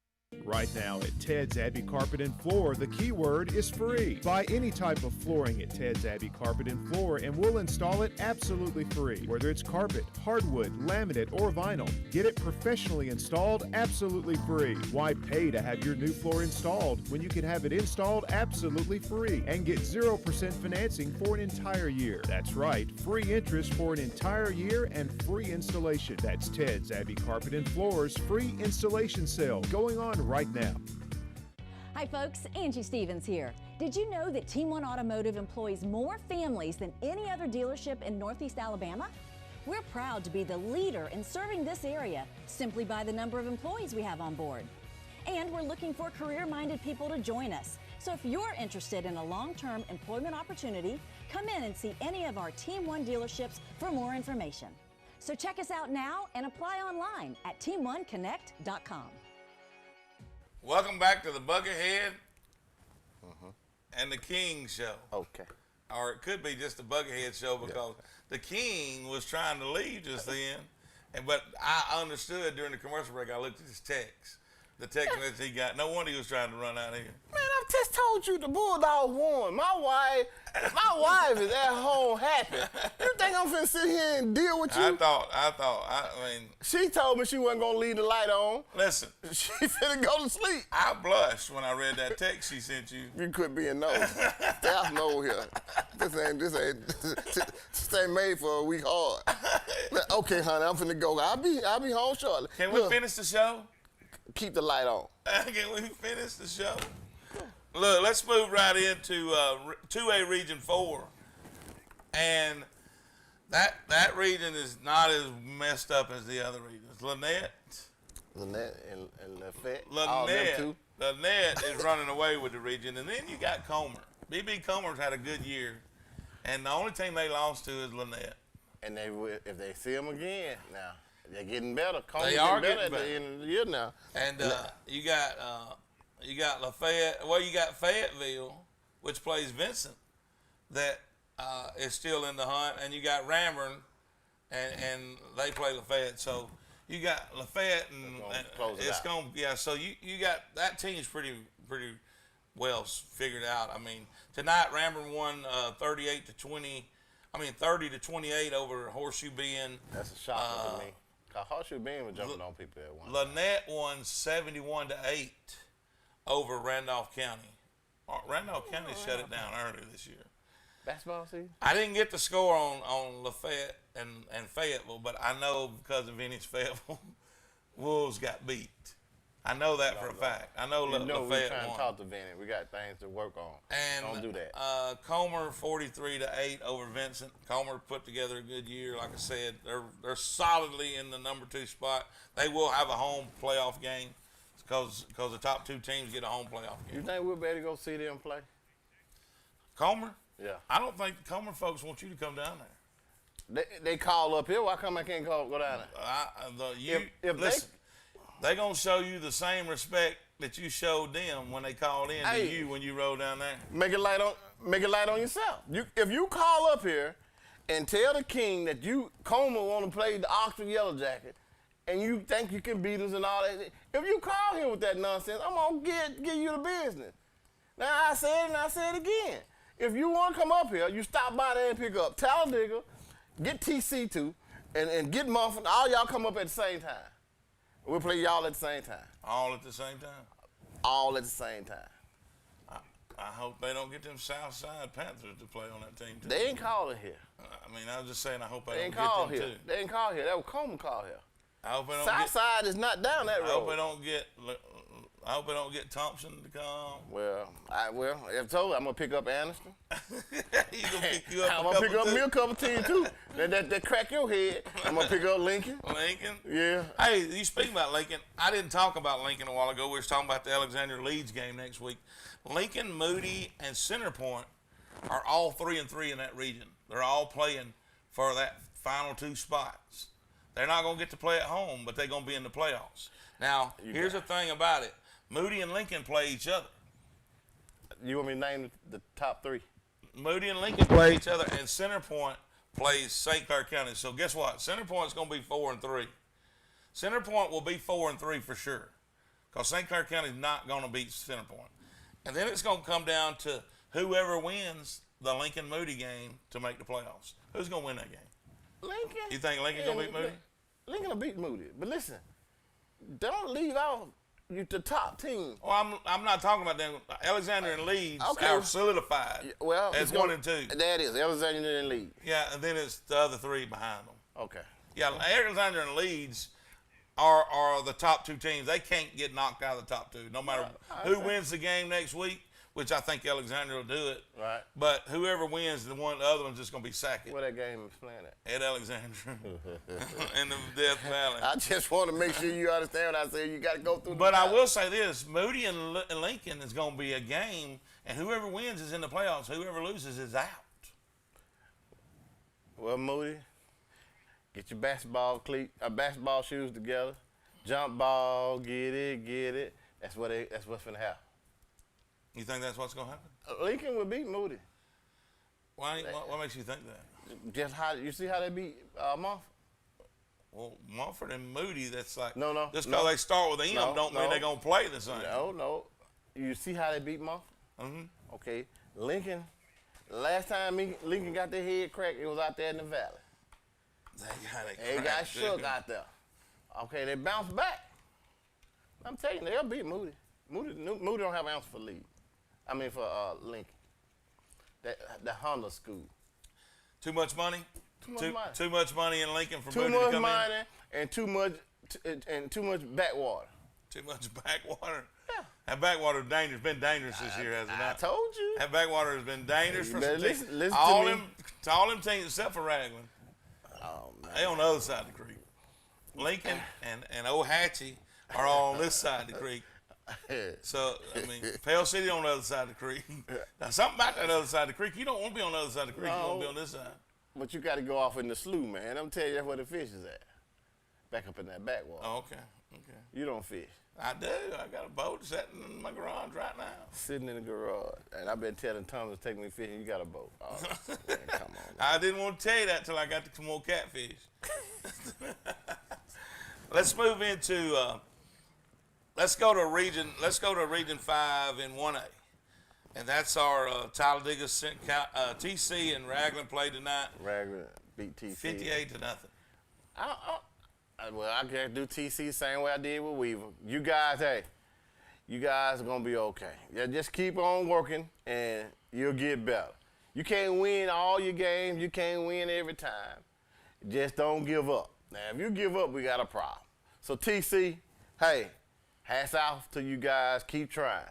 Right now at Ted's Abbey Carpet and Floor, the keyword is free. Buy any type of flooring at Ted's Abbey Carpet and Floor and we'll install it absolutely free. Whether it's carpet, hardwood, laminate, or vinyl, get it professionally installed absolutely free. Why pay to have your new floor installed when you can have it installed absolutely free and get 0% financing for an entire year? That's right, free interest for an entire year and free installation. That's Ted's Abbey Carpet and Floor's free installation sale going on right now. Hi folks, Angie Stevens here. Did you know that Team 1 Automotive employs more families than any other dealership in Northeast Alabama? We're proud to be the leader in serving this area simply by the number of employees we have on board. And we're looking for career-minded people to join us. So if you're interested in a long-term employment opportunity, come in and see any of our Team 1 dealerships for more information. So check us out now and apply online at team1connect.com. Welcome back to the Buckethead and the King show. Okay. Or it could be just the Buckethead show because the King was trying to leave just then. But I understood during the commercial break, I looked at his text. The text message he got. No wonder he was trying to run out here. Man, I just told you the Bulldog won. My wife is at home happy. You think I'm finna sit here and deal with you? I mean. She told me she wasn't gonna leave the light on. Listen. She finna go to sleep. I blushed when I read that text she sent you. You quit being nosy. Staff know here. This ain't made for a week hard. Okay, honey, I'm finna go. I'll be home shortly. Can we finish the show? Keep the light on. Can we finish the show? Look, let's move right into 2A Region 4. And that region is not as messed up as the other regions. Lynette and Lafayette. Lynette is running away with the region. And then you got Comer. BB Comer's had a good year. And the only team they lost to is Lynette. And if they see them again now, they're getting better. They are getting getting better at the end of the year now. And you got Lafayette. Well, you got Fayetteville, which plays Vincent, that is still in the hunt, and you got Ramburn, and they play Lafayette. So you got Lafayette, and it's going. Yeah. So you got that team's pretty well figured out. I mean, tonight Ramburn won 30 to 28 over Horseshoe Bend. That's a shocker to me. Horseshoe Bend was jumping on people at one. Lynette won 71-8 over Randolph County. Randolph County shut it down earlier this year. Basketball season? I didn't get the score on Lafayette and Fayetteville, but I know because of Vinny's Fayetteville, Wolves got beat. I know that for a fact. I know Lafayette won. We're trying to talk to Vinny. We got things to work on. And don't do that. Comer 43-8 over Vincent. Comer put together a good year. Like I said, they're solidly in the number 2 spot. They will have a home playoff game because the top 2 teams get a home playoff game. You think we'll be able to go see them play? Comer? Yeah. I don't think the Comer folks want you to come down there. They call up here. Why come I can't go down there? Listen, they're going to show you the same respect that you showed them when they called in to you when you rode down there. Make it light on yourself. If you call up here and tell the King that Comer want to play the Oxford Yellow Jacket and you think you can beat us and all that, if you call here with that nonsense, I'm going to give you the business. Now, I said it and I say it again. If you want to come up here, you stop by there and pick up Talladega, get TC2, and get Muffin. All y'all come up at the same time. We'll play y'all at the same time. All at the same time? All at the same time. I hope they don't get them Southside Panthers to play on that team, too. They ain't calling here. I mean, I was just saying I hope they don't call get them, here. too. They ain't call here. That was Coleman call here. I hope they don't Southside is not down that road. I hope they don't get Thompson to come. Well, if so, I'm going to pick up Aniston. He's going to pick you up I'm going to pick up me a couple teams, too. that crack your head. I'm going to pick up Lincoln. Lincoln? Yeah. Hey, you speaking about Lincoln, I didn't talk about Lincoln a while ago. We were talking about the Alexander Leeds game next week. Lincoln, Moody, and Center Point are all 3-3 in that region. They're all playing for that final 2 spots. They're not going to get to play at home, but they're going to be in the playoffs. Now, here's the thing about it. Moody and Lincoln play each other. You want me to name the top 3? Moody and Lincoln play each other, and Center Point plays St. Clair County. So guess what? Center Point's going to be 4-3. Center Point will be 4-3 for sure, because St. Clair County's not going to beat Center Point. And then it's going to come down to whoever wins the Lincoln-Moody game to make the playoffs. Who's going to win that game? Lincoln. You think Lincoln's going to beat Moody? Lincoln will beat Moody. But listen, don't leave out the top team. Well, I'm not talking about them. Alexander and Leeds are solidified as 1 and 2. That is, Alexander and Leeds. Yeah, and then it's the other 3 behind them. Okay. Yeah, Alexander and Leeds are the top 2 teams. They can't get knocked out of the top 2, no matter who wins the game next week, which I think Alexander will do it. Right. But whoever wins, the other one's just going to be second. Where that game is playing at? At Alexander in the Death Valley. I just want to make sure you understand what I said. You got to go through But I will say this, Moody and Lincoln is going to be a game, and whoever wins is in the playoffs. Whoever loses is out. Well, Moody, get your basketball shoes together. Jump ball, get it. That's what's finna happen. You think that's what's going to happen? Lincoln will beat Moody. What makes you think that? Just how you see how they beat Mumford? Well, Mumford and Moody, that's like No. Just because they start with M don't mean they're gonna play the same. No. You see how they beat Mumford? Mm-hmm. Okay. Lincoln. Last time Lincoln got their head cracked, it was out there in the valley. They got shook out there. Okay, they bounced back. I'm telling you, they'll beat Moody. Moody don't have an ounce for lead. I mean for Lincoln. The Honda school. Too much money? Too much money in Lincoln for Moody to come in? Too much money and too much backwater. Too much backwater? Yeah. That backwater has been dangerous this year, has it not? I told you. That backwater has been dangerous for some teams. Listen to all them teams except for Raglan. Oh, man. They on the other side of the creek. Lincoln and Ohatchee are all on this side of the creek. So, I mean, Pell City on the other side of the creek. Now, something about that other side of the creek, you don't want to be on the other side of the creek. You want to be on this side. But you got to go off in the slough, man. I'm telling you, that's where the fish is at. Back up in that backwater. Oh, okay. You don't fish. I do. I got a boat sitting in my garage right now. Sitting in the garage. And I've been telling Thomas to take me fishing. You got a boat. Oh, man, come on. Man. I didn't want to tell you that till I got to some more catfish. Let's move into, let's go to Region 5 in 1A. And that's our Talladega TC and Raglan played tonight. Raglan beat TC. 58-0. Well, I can do TC the same way I did with Weaver. You guys are going to be okay. Yeah, just keep on working, and you'll get better. You can't win all your games. You can't win every time. Just don't give up. Now, if you give up, we got a problem. So, TC, hey, hats off to you guys. Keep trying.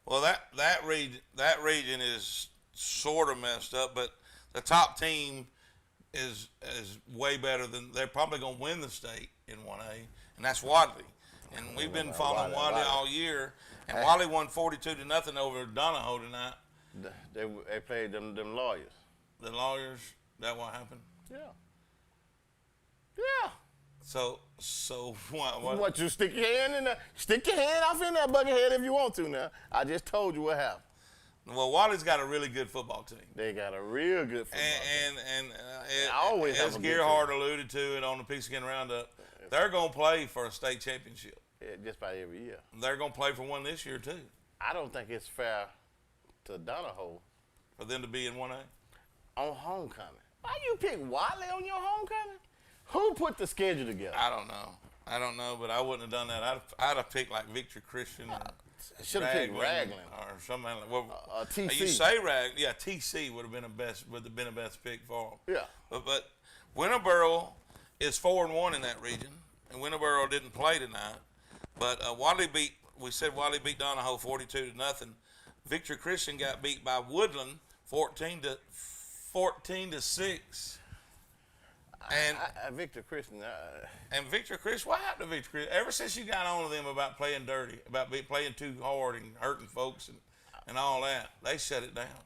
Well, that region is sort of messed up, but the top team is way better than they're probably going to win the state in 1A, and that's Wadley. And we've been following Wadley all year, and Wadley won 42-0 over Donahoe tonight. They played them lawyers. The lawyers, that what happened? Yeah. Yeah. So what? What, you stick your hand off in there, Buckethead, if you want to now. I just told you what happened. Well, Wadley's got a really good football team. They got a real good football team. As Gerhard alluded to it on the Pigskin Roundup, they're going to play for a state championship. Yeah, just about every year. They're going to play for one this year, too. I don't think it's fair to Donahoe. For them to be in 1A? On homecoming. Why you pick Wadley on your homecoming? Who put the schedule together? I don't know, but I wouldn't have done that. I'd have picked like Victory Christian or should have picked Raglan or something like TC. You say Raglan? Yeah, TC would have been a best pick for them. Yeah. But Winterboro is 4-1 in that region, and Winterboro didn't play tonight. But Wadley beat Donahoe 42-0. Victory Christian got beat by Woodland 14-6. And Victor Christian. What happened to Victor Christian? Ever since you got on to them about playing dirty, about playing too hard and hurting folks and all that, they shut it down.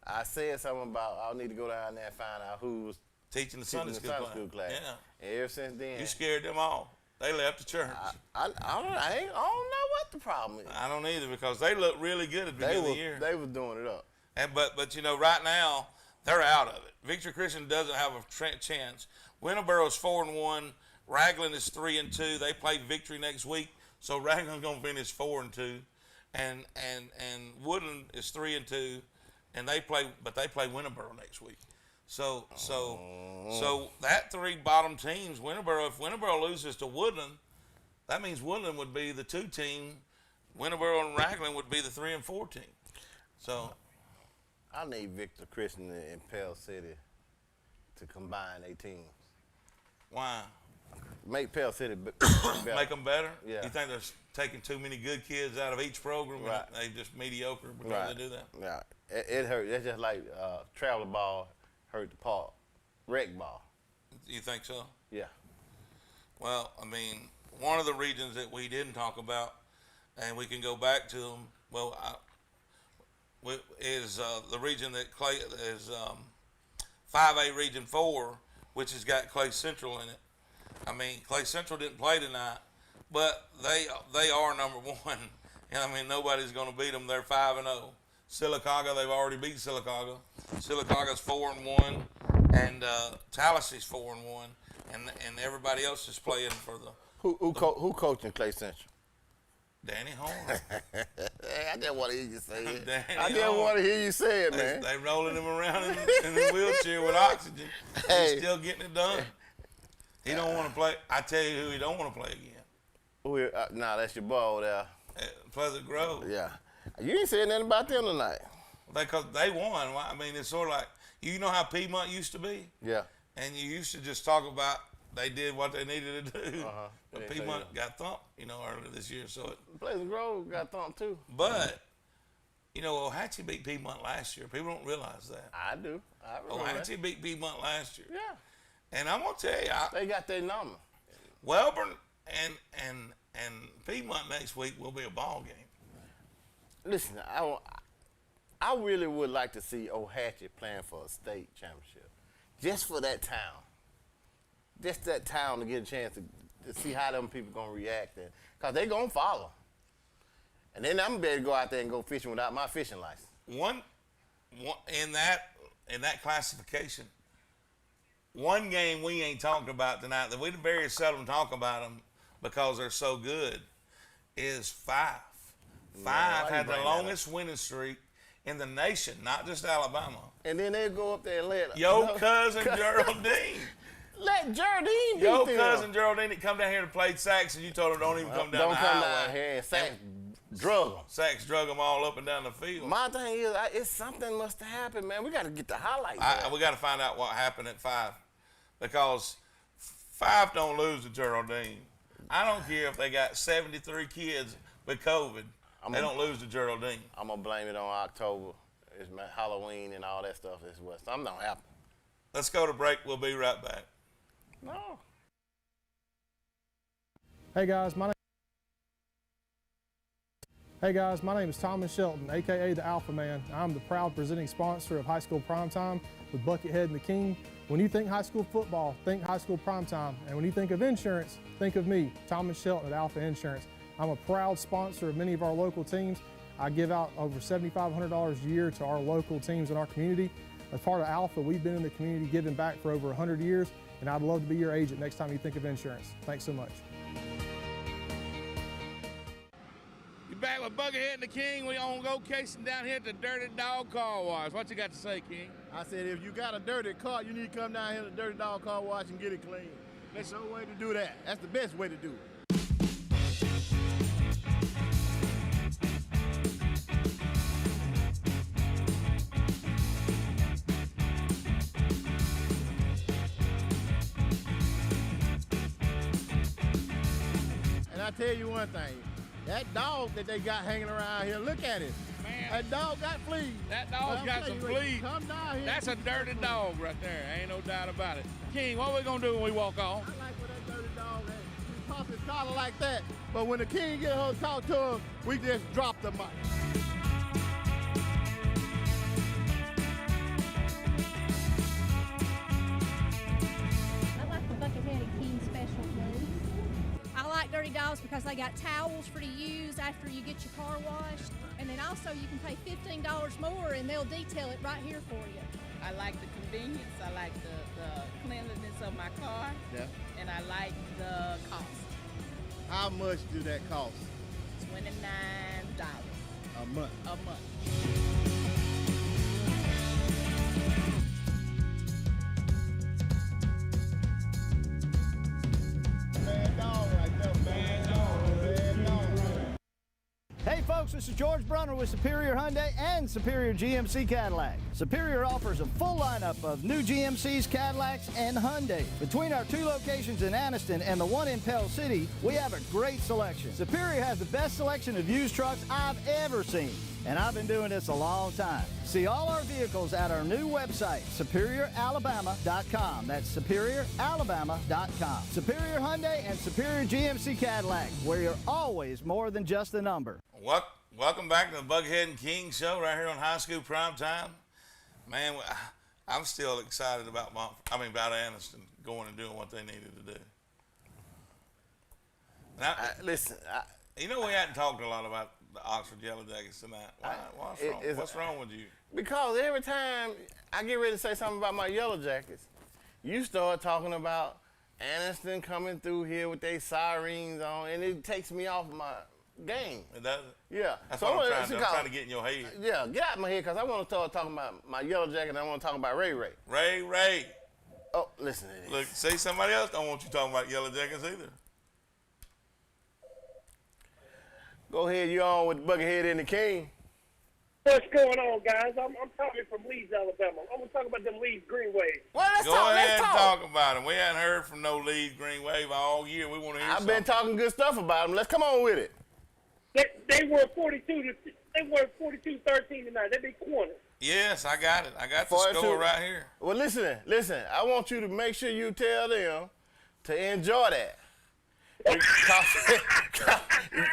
I said something about I need to go down there and find out who was teaching the Sunday school class. Yeah. And ever since then, you scared them all. They left the church. I don't know what the problem is. I don't either, because they looked really good at the beginning of the year. They was doing it up. But you know, right now they're out of it. Victory Christian doesn't have a chance. Winterboro's 4-1. Raglan is 3-2. They play Victory next week, so Raglan's gonna finish 4-2, and Woodland is 3-2, and they play Winterboro next week. So that three bottom teams, Winterboro, if Winterboro loses to Woodland, that means Woodland would be the 2 team. Winterboro and Raglan would be the 3 and 4 team. So I need Victor Christian and Pell City to combine their teams. Why? Make Pell City better. Make them better? Yeah. You think they're taking too many good kids out of each program? Right. And they just mediocre because they do that? Yeah. It hurt. That's just like travel ball hurt the park. Rec ball. You think so? Yeah. Well, I mean, one of the regions that we didn't talk about, and we can go back to them, is the region that is 5A Region 4, which has got Clay Central in it. I mean, Clay Central didn't play tonight, but they are number 1. And I mean, nobody's going to beat them. They're 5-0. Sylacauga, they've already beat Sylacauga. Sylacauga's 4-1, and Tallahassee's 4-1. and everybody else is playing for the. Who coaching Clay Central? Danny Horn. I just want to hear you say it. I just want to hear you say it, man. They rolling him around in the wheelchair with oxygen. Hey. He's still getting it done. He don't want to play. I tell you who he don't want to play again. Nah, that's your boy over there. Pleasant Grove. Yeah. You ain't saying nothing about them tonight. Because they won. I mean, it's sort of like, you know how Piedmont used to be? Yeah. And you used to just talk about they did what they needed to do. But Piedmont got thumped, earlier this year. So Pleasant Grove got thumped too. But, Ohatchee beat Piedmont last year. People don't realize that. I do. I remember Ohatchee beat Piedmont last year. Yeah. And I'm gonna tell you, they got their number. Wellborn and Piedmont next week will be a ball game. Listen, I really would like to see Ohatchee playing for a state championship, just for that town. Just that town to get a chance to see how them people gonna react, cause they gonna follow. And then I'm ready to go out there and go fishing without my fishing license. One in that classification. One game we ain't talking about tonight that we very seldom talk about them because they're so good is Five. Five had the longest winning streak in the nation, not just Alabama. And then they go up there and let cousin Geraldine. Let Geraldine Your cousin Geraldine that come down here to play Sachs, and you told her don't even come down the highway. Don't come down here and Sachs drug them. Sachs drug them all up and down the field. My thing is, it's something must have happened, man. We got to get the highlights. We got to find out what happened at Five, because Five don't lose to Geraldine. I don't care if they got 73 kids with COVID. They don't lose to Geraldine. I'm gonna blame it on October. It's Halloween and all that stuff. Something don't happen. Let's go to break. We'll be right back. No. Hey guys, my name is Thomas Shelton, aka the Alpha Man. I'm the proud presenting sponsor of High School Primetime with Buckethead and the King. When you think high school football, think High School Primetime. And when you think of insurance, think of me, Thomas Shelton at Alpha Insurance. I'm a proud sponsor of many of our local teams. I give out over $7,500 a year to our local teams in our community. As part of Alpha, we've been in the community giving back for over 100 years, and I'd love to be your agent next time you think of insurance. Thanks so much. You back with Buckethead and the King. We on location down here at the Dirty Dog Car Wash. What you got to say, King? I said if you got a dirty car, you need to come down here to the Dirty Dog Car Wash and get it clean. That's the way to do that. That's the best way to do it. I tell you one thing, that dog that they got hanging around here, look at it. Man, that dog got fleas. That dog's got some fleas. Come down here. That's a dirty dog right there. Ain't no doubt about it. King, what we gonna do when we walk on? I like when that dirty dog is. He pops his collar like that. But when the King get her to talk to him, we just drop the mic. I like the Buckethead and King special, please. I like dirty dogs because they got towels for to use after you get your car washed. And then also you can pay $15 more and they'll detail it right here for you. I like the convenience. I like the cleanliness of my car. Yeah. And I like the cost. How much do that cost? $29 a month. A month. Hey folks, this is George Brunner with Superior Hyundai and Superior GMC Cadillac. Superior offers a full lineup of new GMCs, Cadillacs, and Hyundai. Between our 2 locations in Anniston and the one in Pell City, we have a great selection. Superior has the best selection of used trucks I've ever seen, and I've been doing this a long time. See all our vehicles at our new website, SuperiorAlabama.com. That's SuperiorAlabama.com. Superior Hyundai and Superior GMC Cadillac, where you're always more than just a number. Welcome back to the Buckethead and King show right here on High School Primetime. Man, I'm still excited about Anniston going and doing what they needed to do. Now, listen, we hadn't talked a lot about the Oxford Yellow Jackets tonight. What's wrong with you? Because every time I get ready to say something about my Yellow Jackets, you start talking about Aniston coming through here with their sirens on, and it takes me off my game. It does. Yeah. That's So what I'm trying to get in your head. Yeah, get out of my head, because I want to start talking about my Yellow Jacket, and I want to talk about Ray Ray. Ray. Oh, listen to this. Look, say somebody else don't want you talking about Yellow Jackets either. Go ahead, you on with Buckethead and the King. What's going on, guys? I'm talking from Leeds, Alabama. I'm going to talk about them Leeds Greenways. Well, Go ahead and talk about them. We hadn't heard from no Leeds Green Wave all year. We want to hear I've something. been talking good stuff about them. Let's come on with it. They were 42-13 tonight. They beat corner. Yes, I got it. I got the score right here. Well, listen. I want you to make sure you tell them to enjoy that.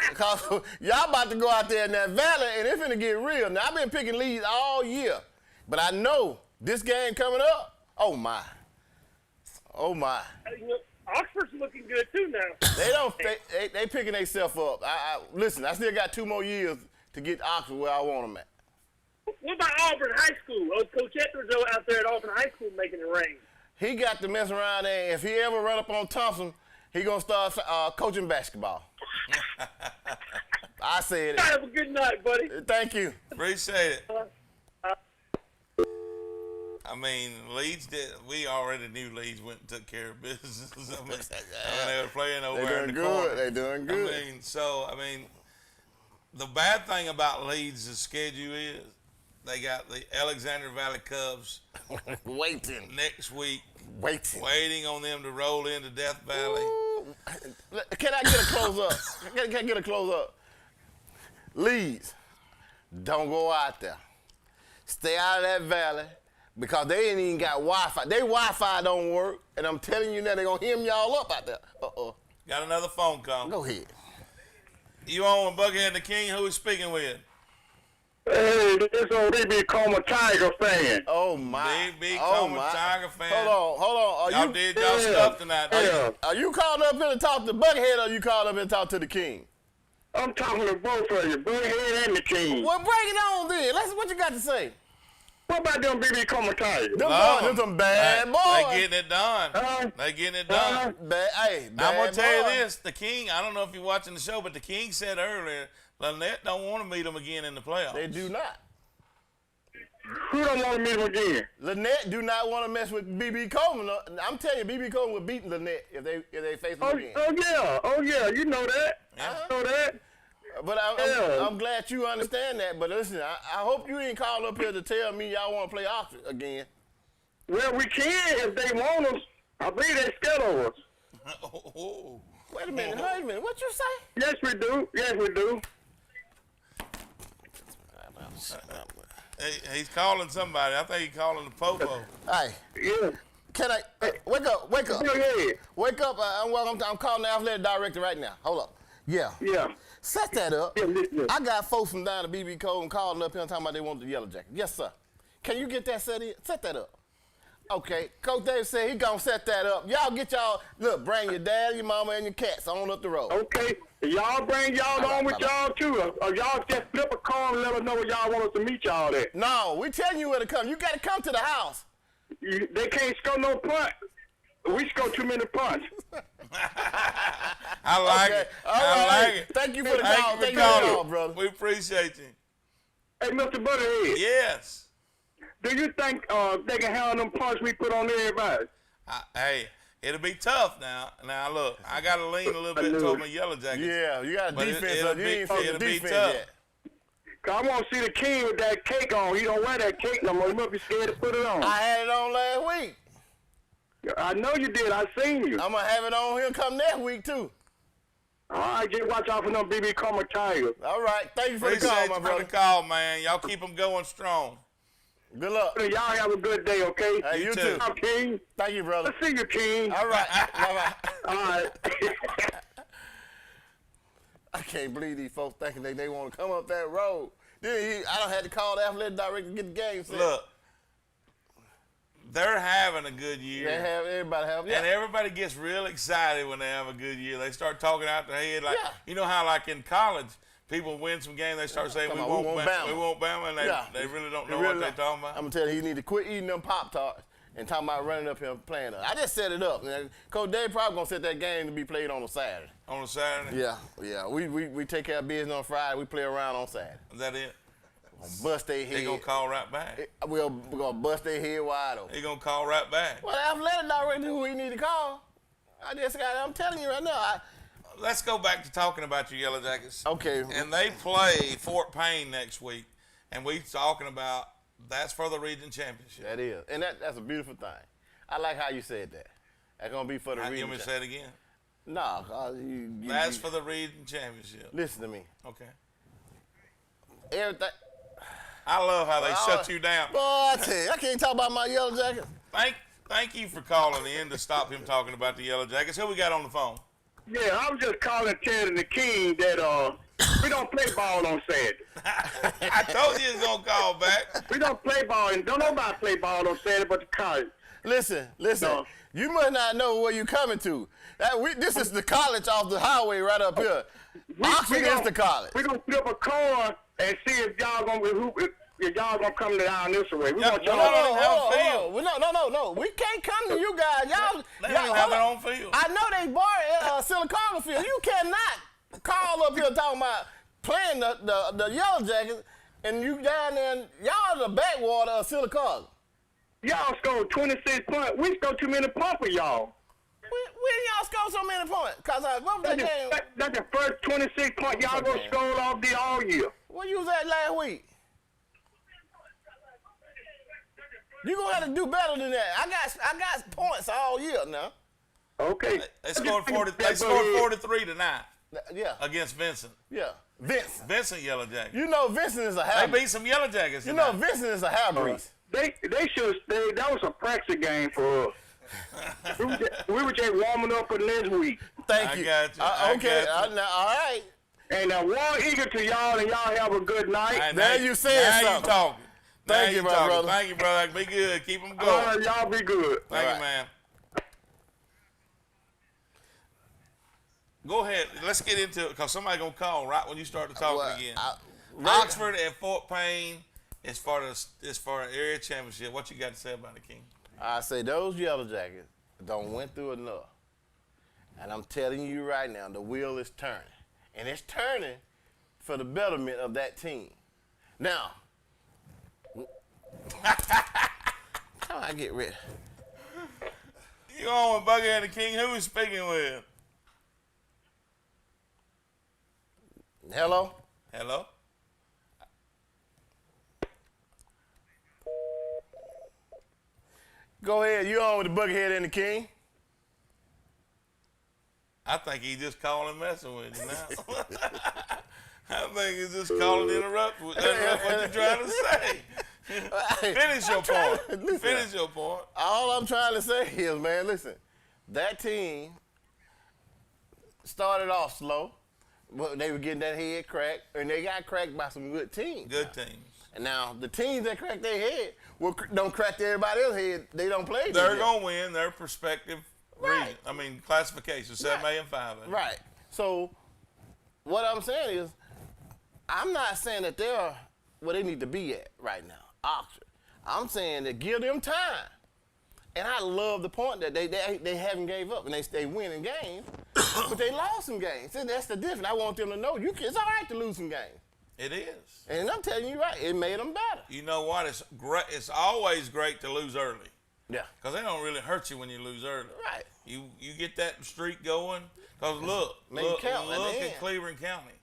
Because y'all about to go out there in that valley, and it's finna get real. Now, I've been picking Leeds all year, but I know this game coming up, oh, my. Oxford's looking good, too, now. They picking themselves up. Listen, I still got 2 more years to get Oxford where I want them at. What about Auburn High School? Coach Etheridge out there at Auburn High School making it rain. He got to mess around there. If he ever run up on Thompson, he gonna start coaching basketball. I said it. Have a good night, buddy. Thank you. Appreciate it. I mean, Leeds did. We already knew Leeds went and took care of business. I mean, they were playing over there in the corner. They're doing good. I mean, the bad thing about Leeds' schedule is they got the Alexander Valley Cubs waiting next week. Waiting on them to roll into Death Valley. Ooh. Can I get a close up? Can I get a close up? Leeds, don't go out there. Stay out of that valley because they ain't even got Wi-Fi. Their Wi-Fi don't work, and I'm telling you now, they're going to hem y'all up out there. Got another phone call. Go ahead. You on with Buckethead and the King? Who is speaking with? Hey, this old BB Coma Tiger fan. Oh, my. BB Coma Tiger fan. Hold on. Y'all did y'all stuff tonight. Are you called up here to talk to Buckethead, or you called up here to talk to the King? I'm talking to both of you, Buckethead and the King. Well, break it on then. What you got to say? What about them BB Coma Tigers? Them some bad boys. They getting it done. They getting it done. I'm going to tell you this. The King, I don't know if you're watching the show, but the King said earlier, Lynette don't want to meet them again in the playoffs. They do not. Who don't want to meet them again? Lynette do not want to mess with BB Coleman. I'm telling you, BB Coleman would beat Lynette if they face them again. Oh yeah, you know that. I know that. But I'm glad you understand that. But listen, I hope you ain't called up here to tell me y'all want to play Oxford again. Well, we can if they want us. I believe they scared of us. Wait a minute. What you say? Yes, we do. He's calling somebody. I think he's calling the Popo. Hey. Yeah. Can I wake up? Wake up. Yeah. Wake up. I'm calling the athletic director right now. Hold up. Yeah. Set that up. Yeah, I got folks from down to BB Code and calling up here and talking about they want the Yellow Jacket. Yes, sir. Can you get that set in? Set that up. Okay. Coach Dave said he gonna set that up. Y'all get look, bring your dad, your mama, and your cats on up the road. Okay. Y'all bring y'all on with y'all too. Or y'all just flip a call and let us know where y'all want us to meet y'all at. No, we telling you where to come. You gotta come to the house. They can't score no punt. We score too many punts. I like it. I like it. Thank you for the call. Thank you for the call, brother. We appreciate you. Hey, Mr. Buckethead. Yes. Do you think they can handle them punts we put on everybody? Hey, it'll be tough now. Now, look, I got to lean a little bit toward my Yellow Jackets. Yeah, you got a defense. It'll be tough. Cause I want to see the King with that cake on. He don't wear that cake no more. He must be scared to put it on. I had it on last week. I know you did. I seen you. I'm going to have it on here come next week, too. All right, just watch out for them BB Coma Tigers. All right. Thank you for the call, my brother. For the call, man. Y'all keep them going strong. Good luck. Y'all have a good day, okay? Hey, you too. King. Thank you, brother. I see you, King. All right. Bye-bye. All right. I can't believe these folks thinking they want to come up that road. Then I don't have to call the athletic director to get the game set. Look, they're having a good year. Everybody have. Yeah. And everybody gets real excited when they have a good year. They start talking out their head like, you know how like in college, people win some games, they start saying, we won't Bama. We won't Bama, and they really don't know what they're talking about. I'm going to tell you, he need to quit eating them Pop-Tarts and talking about running up here and playing us. I just set it up. Man. Coach Dave probably going to set that game to be played on a Saturday. On a Saturday? Yeah. We take care of business on Friday. We play around on Saturday. Is that it? Bust their head. They going to call right back? We're going to bust their head wide open. They going to call right back? Well, the athletic already knew who he need to call. I'm telling you right now. Let's go back to talking about your Yellow Jackets. Okay. And they play Fort Payne next week, and we talking about that's for the region championship. That is. And that's a beautiful thing. I like how you said that. That's going to be for the region. You want me to say it again? No. That's for the region championship. Listen to me. Okay. Everything. I love how they shut you down. Boy, I tell you, I can't talk about my Yellow Jackets. Thank you for calling in to stop him talking about the Yellow Jackets. Who we got on the phone? Yeah, I was just calling Ted and the King that we don't play ball on Saturday. I told you he was going to call back. We don't play ball, and don't nobody play ball on Saturday but the college. Listen. No. You must not know where you're coming to. This is the college off the highway right up here. Oxford is the college. We're going to flip a coin and see if y'all going to come down this way. No. We can't come to you guys. They don't have their own field. I know they borrowed Silicaga field. You cannot call up here talking about playing the Yellow Jackets and you down there and y'all the backwater of Silicaga. Y'all scored 26 points. We scored too many points for y'all. When y'all score so many points? Because what was that game? That's the first 26 points y'all going to score all year. Where you was at last week? You gonna have to do better than that. I got points all year now. Okay. They scored 43 tonight. Yeah. Against Vincent. Yeah. Vincent Yellow Jackets. You know Vincent is a half. They beat some Yellow Jackets. You know Vincent is a half breeze. They should have stayed. That was a practice game for us. we were just warming up for next week. Thank you. I got you. Okay. All right. And one eager to y'all, and y'all have a good night. Right, now you said something. Now you talking. Thank you, my brother. Thank you, brother. Be good. Keep them going. All right, y'all be good. Thank you, man. Go ahead. Let's get into it because somebody's going to call right when you start to talk again. Oxford and Fort Payne is for an area championship. What you got to say about it, King? I say those Yellow Jackets don't went through enough. And I'm telling you right now, the wheel is turning. And it's turning for the betterment of that team. Now, how I get ready? You on with Buckethead and the King? Who is speaking with? Hello? Hello? Go ahead. You on with the Buckethead and the King? I think he just calling messing with you now. I think he's just calling to interrupt what you're trying to say. Finish your point. Finish your point. All I'm trying to say is, man, listen, that team started off slow. But they were getting that head cracked, and they got cracked by some good teams. Good teams. And now the teams that crack their head don't crack everybody else's head. They don't play. They're going to win their perspective. Right. I mean, classification, 7A and 5A. Right. So what I'm saying is, I'm not saying that they're where they need to be at right now, Oxford. I'm saying that give them time. And I love the point that they haven't gave up and they winning games, but they lost some games. And that's the difference. I want them to know it's all right to lose some games. It is. And I'm telling you right, it made them better. You know what? It's great. It's always great to lose early. Yeah. Because they don't really hurt you when you lose early. Right. You get that streak going. Because look at Cleveland County.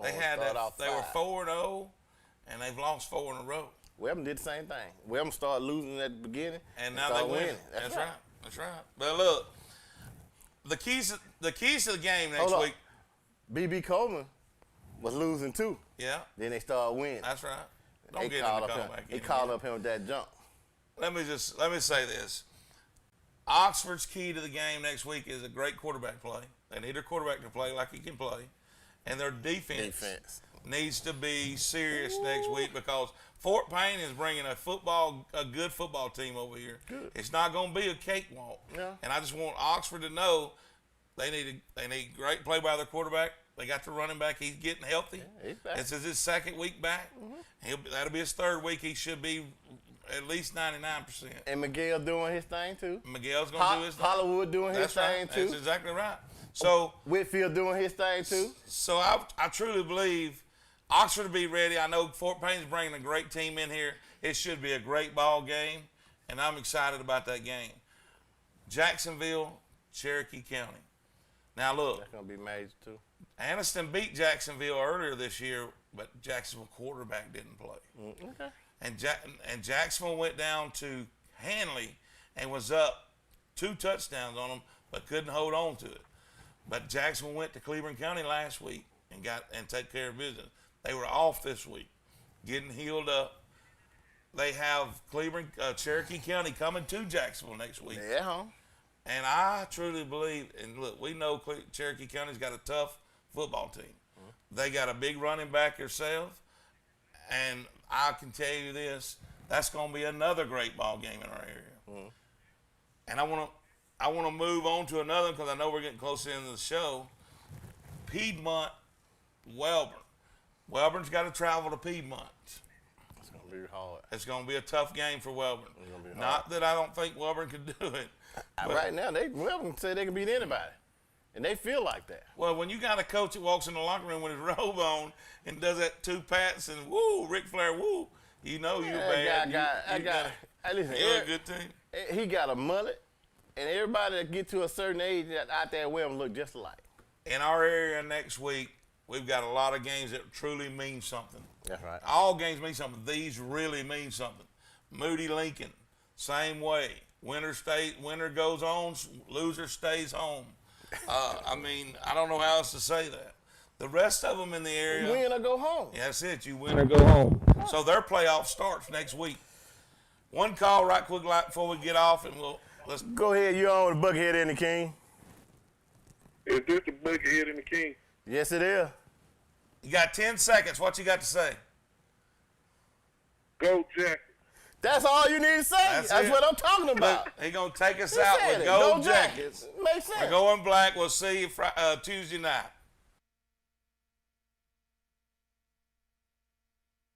They were 4-0, and they've lost 4 in a row. Webber did the same thing. Webber started losing at the beginning, and now they win. That's right. That's right. But look, the keys to the game next week. B.B. Coleman was losing too. Yeah. Then they started winning. That's right. Don't get him to call back in. They called up him with that jump. Let me say this. Oxford's key to the game next week is a great quarterback play. They need their quarterback to play like he can play, and their defense needs to be serious next week because Fort Payne is bringing a good football team over here. Good. It's not going to be a cakewalk. Yeah. And I just want Oxford to know they need great play by their quarterback. They got the running back. He's getting healthy. Yeah, he's back. This is his second week back. Mm-hmm. That'll be his third week. He should be at least 99%. And Miguel doing his thing too. Miguel's gonna do his thing. Hollywood doing his thing too. That's exactly right. So Whitfield doing his thing too. So I truly believe Oxford will be ready. I know Fort Payne's bringing a great team in here. It should be a great ball game, and I'm excited about that game. Jacksonville, Cherokee County. Now look, that's gonna be major too. Anniston beat Jacksonville earlier this year, but Jacksonville quarterback didn't play. Okay. And Jacksonville went down to Hanley and was up 2 touchdowns on them, but couldn't hold on to it. But Jacksonville went to Cleveland County last week and take care of business. They were off this week, getting healed up. They have Cherokee County coming to Jacksonville next week. Yeah. And I truly believe, and look, we know Cherokee County's got a tough football team. They got a big running back themselves, and I can tell you this, that's going to be another great ball game in our area. And I want to move on to another because I know we're getting close to the end of the show. Piedmont, Wellborn. Wellborn's got to travel to Piedmont. It's going to be hard. It's going to be a tough game for Wellborn. Not that I don't think Wellborn could do it. Right now, Wellborn say they can beat anybody. And they feel like that. Well, when you got a coach that walks in the locker room with his robe on and does that 2 pats and woo, Ric Flair, woo, you know you're bad. Listen, you're a good team. He got a mullet, and everybody that get to a certain age out there at Wellborn look just alike. In our area next week, we've got a lot of games that truly mean something. That's right. All games mean something. These really mean something. Moody Lincoln, same way. Winner goes on, loser stays home. I mean, I don't know how else to say that. The rest of them in the area. You win or go home. Yeah, that's it. You win or go home. So their playoff starts next week. One call right quick before we get off, and let's go ahead. You're on with Buckethead and the King. Is this the Buckethead and the King? Yes, it is. You got 10 seconds. What you got to say? Go Jackets. That's all you need to say. That's what I'm talking about. He's going to take us out with Go Jackets. Makes sense. We're going black. We'll see you Tuesday night.